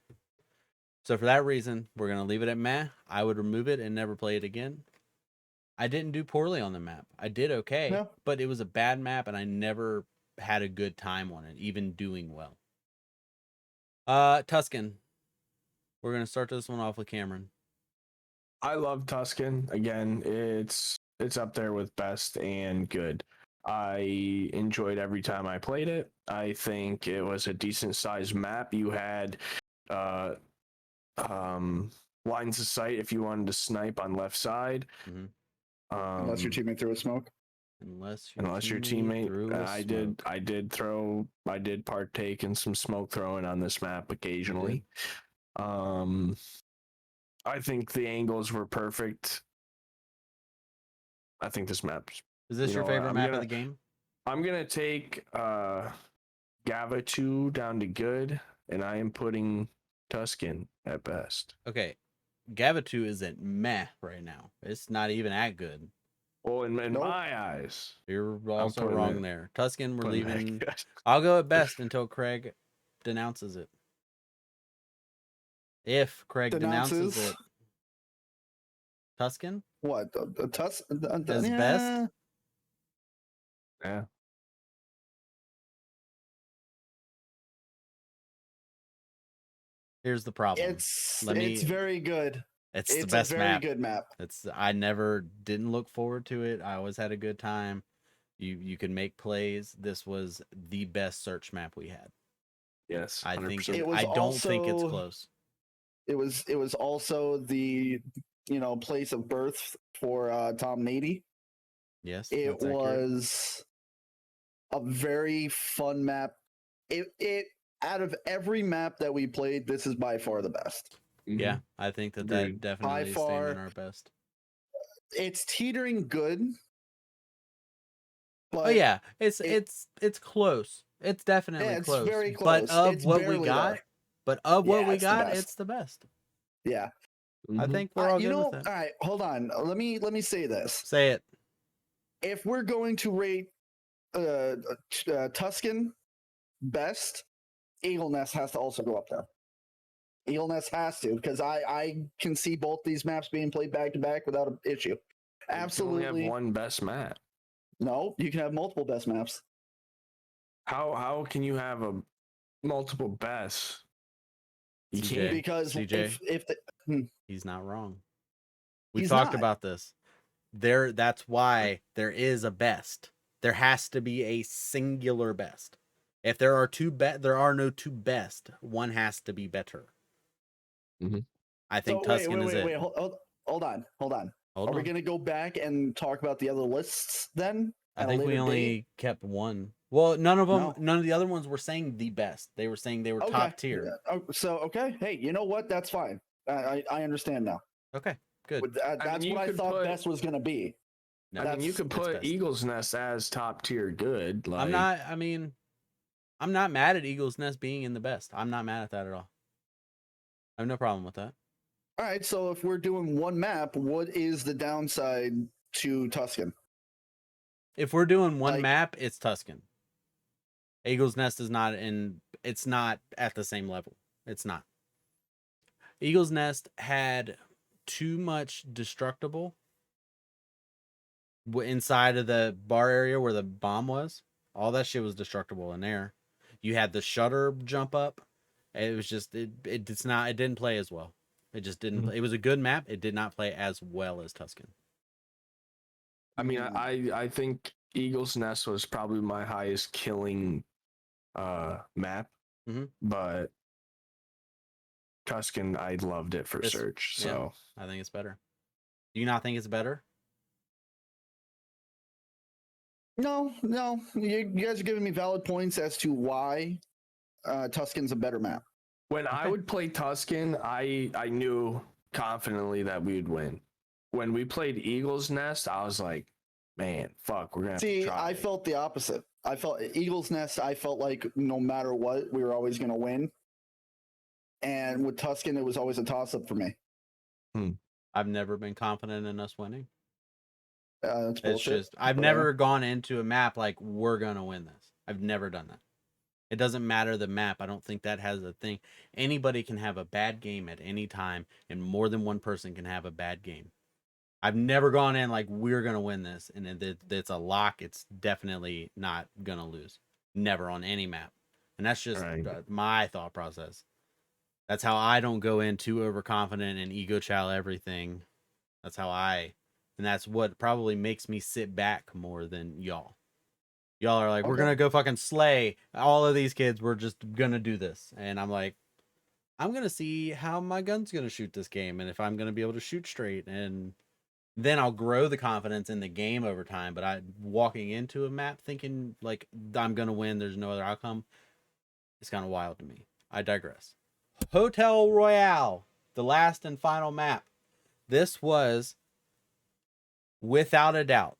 So for that reason, we're going to leave it at meh. I would remove it and never play it again. I didn't do poorly on the map. I did okay, No. but it was a bad map and I never had a good time on it, even doing well. Tuscan. We're going to start this one off with Cameron. I love Tuscan. Again, it's up there with best and good. I enjoyed every time I played it. I think it was a decent sized map. You had lines of sight if you wanted to snipe on left side. Mm-hmm. Unless your teammate threw a smoke. Unless your teammate threw a smoke. I did partake in some smoke throwing on this map occasionally. I think the angles were perfect. I think this map is this your favorite map of the game? I'm gonna take Gava 2 down to good, and I am putting Tuscan at best. Okay. Gava2 is at meh right now. It's not even at good. Well, in my eyes. You're also wrong there. Tuscan, we're leaving. Good. I'll go at best until Craig denounces it. If Craig denounces it. Tuscan? What? Tuscan? As best? Yeah. Here's the problem. It's very good. It's the best map. Good map. I never didn't look forward to it. I always had a good time. You can make plays. This was the best search map we had. Yes. 100%. I don't think it's close. It was also the place of birth for Tom Nady. Yes. It was a very fun map. It out of every map that we played, this is by far the best. Yeah, I think that definitely is staying our best. It's teetering good. But oh yeah, it's close. It's definitely close. It's very close. But of what we got, it's the best. Yeah. I think we're all good with it. All right, hold on. Let me say this. Say it. If we're going to rate Tuscan best, Eagle Nest has to also go up there. Eagle Nest has to, because I can see both these maps being played back to back without an issue. Absolutely. You only have one best map. No, you can have multiple best maps. How can you have a multiple best? You can't, because CJ, if he's not wrong. We talked about this. That's why there is a best. There has to be a singular best. If there are there are no two best. One has to be better. Mm-hmm. I think Tuscan is it. Wait, hold on. Are we going to go back and talk about the other lists then? I think we only kept one. Well, none of the other ones were saying the best. They were saying they were top tier. So, okay. Hey, you know what? That's fine. I understand now. Okay, good. That's what I thought best was going to be. No, you could put Eagle's Nest as top tier good. Like... I'm not mad at Eagle's Nest being in the best. I'm not mad at that at all. I have no problem with that. All right, so if we're doing one map, what is the downside to Tuscan? If we're doing one map, it's Tuscan. Eagle's Nest is not it's not at the same level. It's not. Eagle's Nest had too much destructible inside of the bar area where the bomb was. All that shit was destructible in there. You had the shutter jump up. It was just it didn't play as well. It just didn't. It was a good map. It did not play as well as Tuscan. I mean, I think Eagle's Nest was probably my highest killing map, but Tuscan, I loved it for search. So I think it's better. Do you not think it's better? No. You guys are giving me valid points as to why Tuscan's a better map. When I would play Tuscan, I knew confidently that we would win. When we played Eagle's Nest, I was like, man, fuck, we're gonna have to try. I felt the opposite. I felt Eagle's Nest, I felt like no matter what, we were always gonna win. And with Tuscan, it was always a toss-up for me. I've never been confident in us winning. That's It's bullshit. just I've Whatever. never gone into a map like we're gonna win this. I've never done that. It doesn't matter the map. I don't think that has a thing. Anybody can have a bad game at any time, and more than one person can have a bad game. I've never gone in like we're gonna win this, and it's a lock. It's definitely not gonna lose. Never on any map, and that's just Right. my thought process. That's how I don't go in too overconfident and ego chow everything. That's how and that's what probably makes me sit back more than y'all. Y'all are like, we're Okay. gonna go fucking slay all of these kids. We're just gonna do this, and I'm like, I'm gonna see how my gun's gonna shoot this game, and if I'm gonna be able to shoot straight, and then I'll grow the confidence in the game over time. But I walking into a map thinking like I'm gonna win, there's no other outcome. It's kind of wild to me. I digress. Hotel Royale, the last and final map. This was, without a doubt,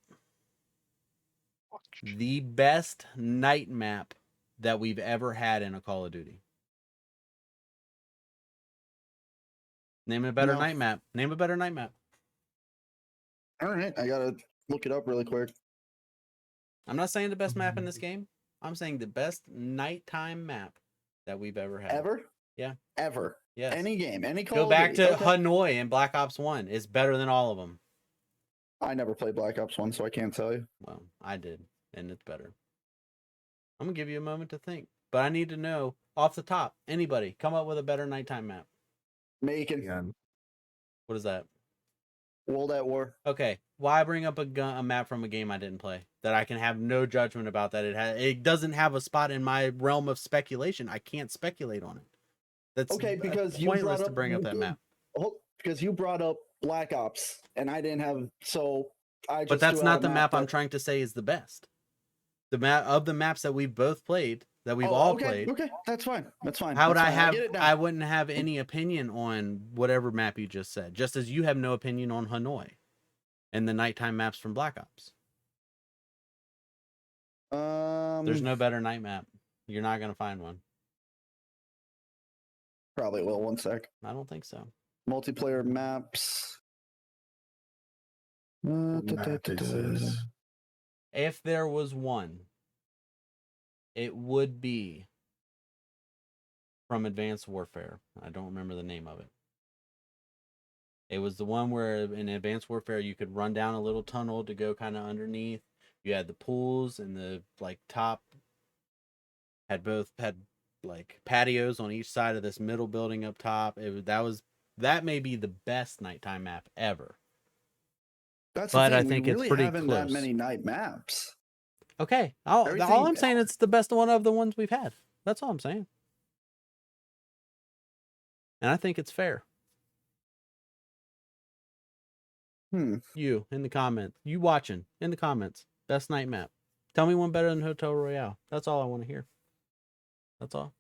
the best night map that we've ever had in a Call of Duty. Name a better No. night map. Name a better night map. All right, I gotta look it up really quick. I'm not saying the best map in this game. I'm saying the best nighttime map that we've ever had. Ever? Yeah. Ever? Yes. Any game? Any Call Go of back Duty? to Okay. Hanoi and Black Ops 1. It's better than all of them. I never played Black Ops 1, so I can't tell you. Well, I did, and it's better. I'm going to give you a moment to think, but I need to know off the top, anybody come up with a better nighttime map. Macon. Yeah. What is that? World at War. Okay, why bring up a map from a game I didn't play that I can have no judgment about? That it doesn't have a spot in my realm of speculation. I can't speculate on it. That's Okay, because you pointless brought to bring up that map. Because you brought up Black Ops, and I didn't have, so I just. But that's threw out not a the map I'm that- trying to say is the best. The map of the maps that we've both played, that we've Oh, all okay, played. Okay, that's fine. That's fine. How would that's I fine. have? get it now. I wouldn't have any opinion on whatever map you just said. Just as you have no opinion on Hanoi and the nighttime maps from Black Ops. There's no better night map. You're not gonna find one. Probably will. 1 sec. I don't think so. Multiplayer maps. What map is this? If there was one, it would be from Advanced Warfare. I don't remember the name of it. It was the one where in Advanced Warfare you could run down a little tunnel to go kind of underneath. You had the pools and the like top had like patios on each side of this middle building up top. That may be the best nighttime map ever. That's But the I thing. think we it's really pretty haven't that close. many night maps. Okay. All I'm Everything- saying it's the best one of the ones we've had. That's all I'm saying. And I think it's fair. You in the comments. You watching in the comments. Best night map. Tell me one better than Hotel Royale. That's all I want to hear. That's all.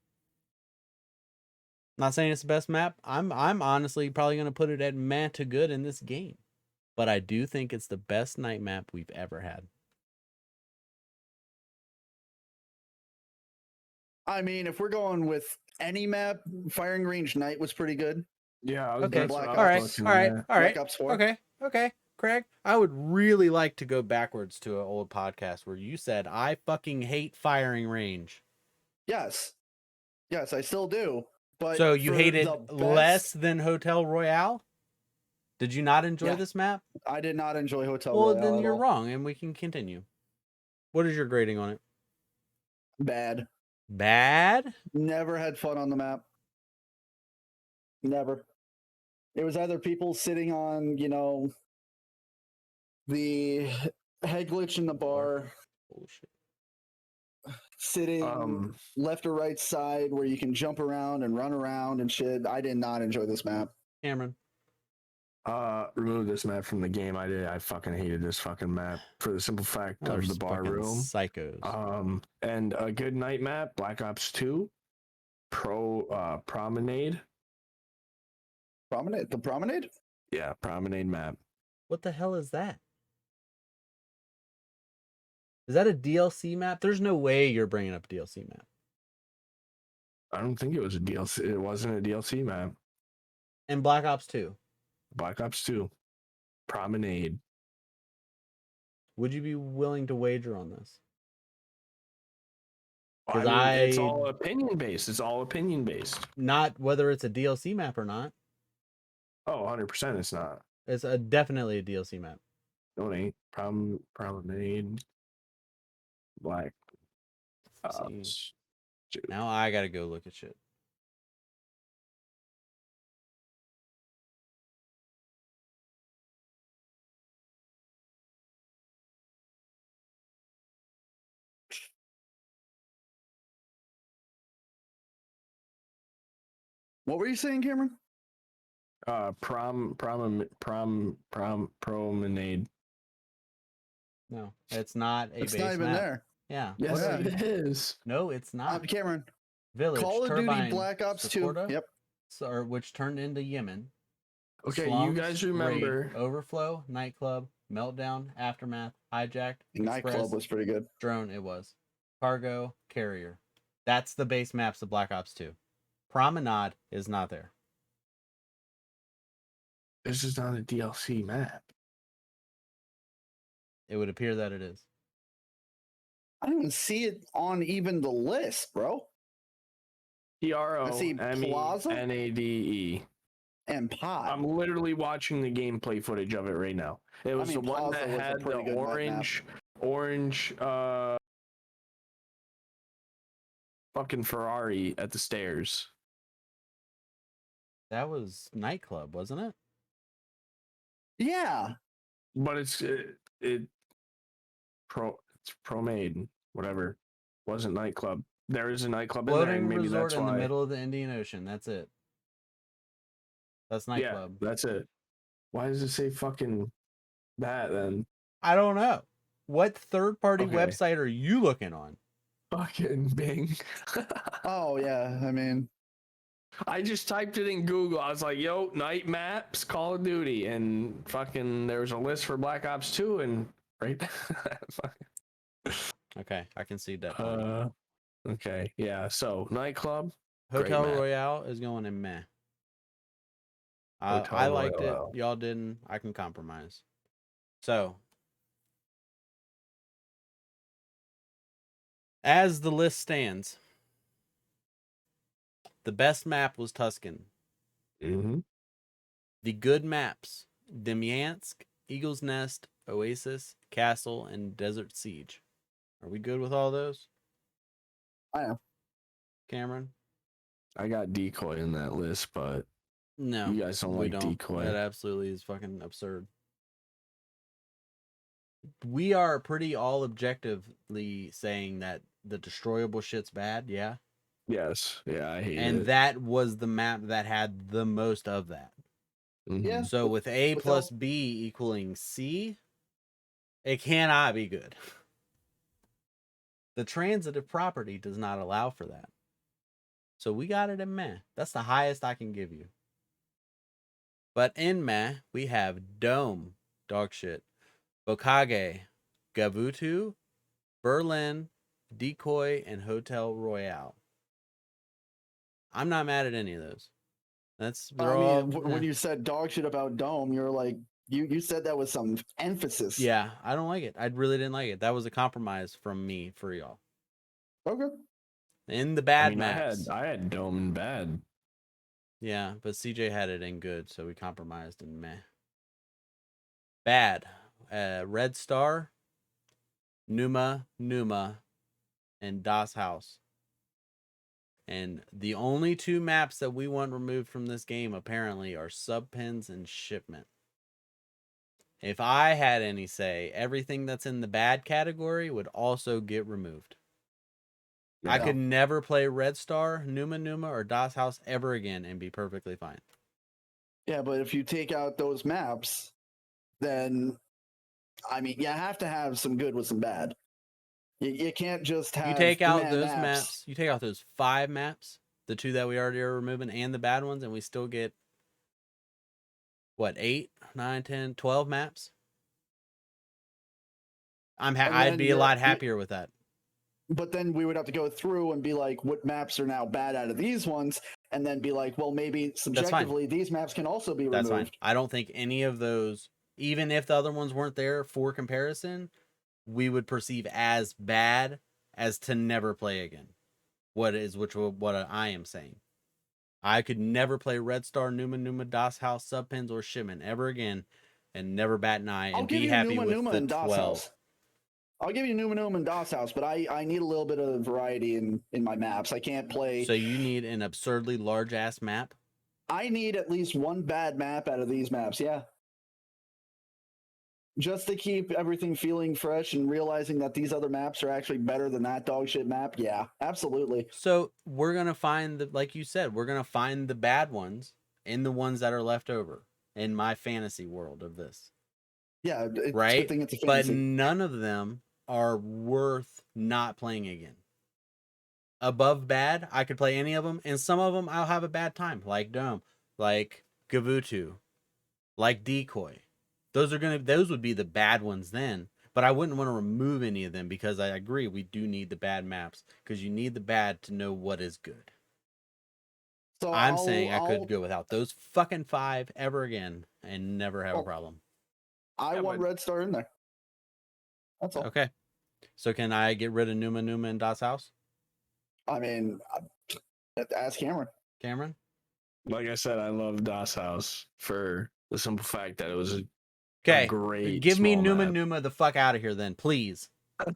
Not saying it's the best map. I'm honestly probably gonna put it at meh to good in this game. But I do think it's the best night map we've ever had. I mean, if we're going with any map, Firing Range Night was pretty good. Yeah. Okay. Black All right. Ops. All right. All right. Black Ops 4. Okay. Craig, I would really like to go backwards to an old podcast where you said, I fucking hate Firing Range. Yes, I still do. But So you for hated the best- less than Hotel Royale? Did you not enjoy Yeah. this map? I did not enjoy Hotel Well, Royale then at you're all. wrong, and we can continue. What is your grading on it? Bad. Bad? Never had fun on the map. Never. It was either people sitting on, the head glitch in the bar, Bullshit. sitting left or right side where you can jump around and run around and shit. I did not enjoy this map. Cameron. Remove this map from the game. I fucking hated this fucking map for the simple fact Y'all are of the bar fucking room. Psychos. And a good night map, Black Ops 2, Promenade. The Promenade? Yeah, Promenade map. What the hell is that? Is that a DLC map? There's no way you're bringing up a DLC map. I don't think it was a DLC. It wasn't a DLC map. And Black Ops 2. Black Ops 2, Promenade. Would you be willing to wager on this? I 'Cause mean, it's I- all opinion based. It's all opinion based. Not whether it's a DLC map or not. Oh, 100% it's not. It's definitely a DLC map. No, it ain't. Promenade. Black See. Ops 2. Now I gotta go look at shit. What were you saying, Cameron? Promenade. No, it's not a It's base not even map. there. Yeah. Yes, Yeah. it is. No, it's not. Cameron, Village. Call of Duty Turbine, Black Ops 2. Sakorda, Yep. or which turned into Yemen. Okay, Slums, you guys Raid, remember. Overflow, Nightclub, Meltdown, Aftermath, Hijacked, Nightclub Express, was pretty good. Drone. It was Cargo, Carrier. That's the base maps of Black Ops 2. Promenade is not there. This is not a DLC map. It would appear that it is. I don't even see it on even the list, bro. see Plaza? PROMENADE. And Pod. I'm literally watching the gameplay footage of it right now. It was mean, the one Plaza that was a had the pretty good orange fucking Ferrari at the stairs. That was Nightclub, wasn't it? Yeah. But it's Promade, whatever. Wasn't nightclub. There is a nightclub in there, Floating and maybe resort that's in why. the middle of the Indian Ocean. That's it. That's Nightclub. Yeah, that's it. Why does it say fucking that then? I don't know. What third-party Okay. website are you looking on? Fucking Bing. Oh yeah. I mean, I just typed it in Google. I was like, yo, night maps, Call of Duty. And fucking there was a list for Black Ops 2 and right. Okay, I can see that. Okay. Yeah. So nightclub. Hotel great map. Royale is going in meh. Hotel I liked Royale. it. Y'all didn't. I can compromise. So, as the list stands, the best map was Tuscan. Mm-hmm. The good maps: Demyansk, Eagle's Nest, Oasis, Castle, and Desert Siege. Are we good with all those? I am. Cameron? I got decoy in that list, but No. you guys don't we like don't. decoy. That absolutely is fucking absurd. We are pretty all objectively saying that the destroyable shit's bad, yeah? Yes. Yeah, I hate And it. that was the map that had the most of that. Mhm. Yeah. So with A Without- plus B equaling C, it cannot be good. The transitive property does not allow for that. So we got it in meh. That's the highest I can give you. But in meh, we have Dome, dog shit, Bokage, Gavutu, Berlin, Decoy, and Hotel Royale. I'm not mad at any of those. They're all. when you said dog shit about Dome, you're like, you said that with some emphasis. Yeah, I don't like it. I really didn't like it. That was a compromise from me for y'all. Okay. In the bad I mean, maps. I had Dome and bad. Yeah, but CJ had it in good, so we compromised in meh. Bad. Red Star, Numa, and Das House. And the only two maps that we want removed from this game, apparently, are Subpens and Shipment. If I had any say, everything that's in the bad category would also get removed. I Yeah. could never play Red Star, Numa, or Das House ever again and be perfectly fine. Yeah, but if you take out those maps, then I mean, you have to have some good with some bad. You can't just have. You take out meh those maps. You take out those 5 maps, the 2 that we already are removing, and the bad ones, and we still get, what, 8, 9, 10, 12 maps? I'd be a lot happier with that. But then we would have to go through and be like, what maps are now bad out of these ones? And then be like, well, maybe subjectively, these maps can also be removed. That's fine. I don't think any of those, even if the other ones weren't there for comparison, we would perceive as bad as to never play again. What I am saying. I could never play Red Star, Numa, Das House, Subpins, or Shipment ever again and never bat an eye and be happy with the 12. I'll give you Numa and Das House, but I need a little bit of variety in my maps. I can't play. So you need an absurdly large ass map? I need at least one bad map out of these maps, yeah. Just to keep everything feeling fresh and realizing that these other maps are actually better than that dog shit map. Yeah, absolutely. So we're going to find, like you said, we're going to find the bad ones in the ones that are left over in my fantasy world of this. Yeah, it's right? a good thing it's a fantasy. But none of them are worth not playing again. Above bad, I could play any of them, and some of them I'll have a bad time, like Dome, like Gavutu, like Decoy. Those would be the bad ones then, but I wouldn't want to remove any of them because I agree we do need the bad maps because you need the bad to know what is good. So I'm saying I could go without those fucking 5 ever again and never have a problem. I want Red Star in there. That's all. Okay. So can I get rid of Numa and Das House? I mean, ask Cameron. Cameron? Like I said, I love Das House for the simple fact that it was a great. Give me Numa Numa the fuck out of here then, please.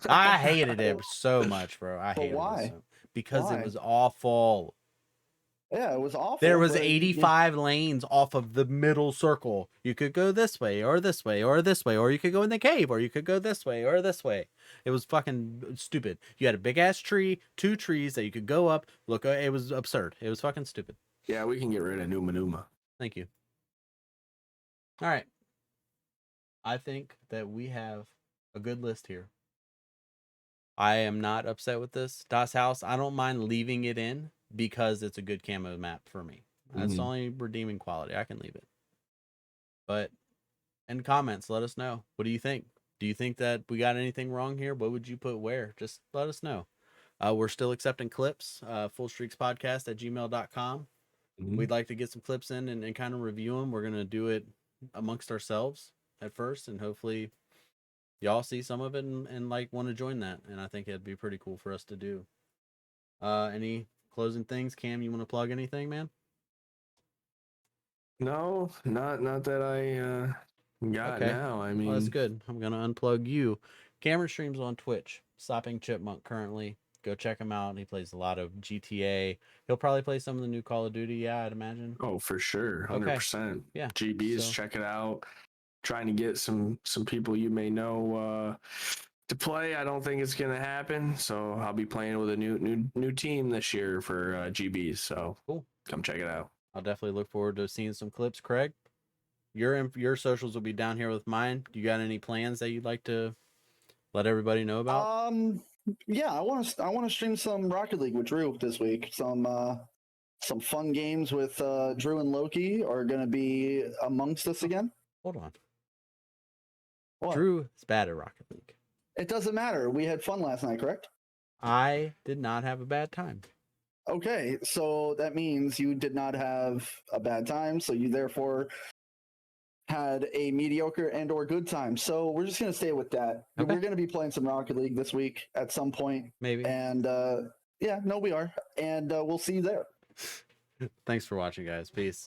I hated it so much, bro. I hated it because it was awful. Yeah, it was awful. There was 85 lanes off of the middle circle. You could go this way or this way or this way, or you could go in the cave, or you could go this way or this way. It was fucking stupid. You had a big ass tree, 2 trees that you could go up. Look, it was absurd. It was fucking stupid. Yeah, we can get rid of Numa. Thank you. All right. I think that we have a good list here. I am not upset with this. Das House, I don't mind leaving it in because it's a good camo map for me. That's the only redeeming quality. I can leave it. But in comments, let us know. What do you think? Do you think that we got anything wrong here? What would you put where? Just let us know. We're still accepting clips. fullstreakspodcast@gmail.com. We'd like to get some clips in and kind of review them. We're going to do it amongst ourselves at first, and hopefully y'all see some of it and like want to join that. And I think it'd be pretty cool for us to do. Any closing things? Cam, you want to plug anything, man? No, not that I got now. I mean, well, that's good. I'm gonna unplug you. Cameron streams on Twitch. Sopping Chipmunk currently. Go check him out. He plays a lot of GTA. He'll probably play some of the new Call of Duty. Yeah, I'd imagine. Oh, for sure, 100%. Yeah, GBs, check it out. Trying to get some people you may know to play. I don't think it's gonna happen, so I'll be playing with a new team this year for GBs. So cool. Come check it out. I'll definitely look forward to seeing some clips. Craig, your socials will be down here with mine. Do you got any plans that you'd like to let everybody know about? Yeah, I want to stream some Rocket League with Dru this week. Some fun games with Dru and Loki are going to be amongst us again. Hold on. What? Dru is bad at Rocket League. It doesn't matter. We had fun last night, correct? I did not have a bad time. Okay, so that means you did not have a bad time, so you therefore had a mediocre and or good time. So we're just going to stay with that. Okay. We're going to be playing some Rocket League this week at some point. Maybe. And we are. And we'll see you there. Thanks for watching, guys. Peace.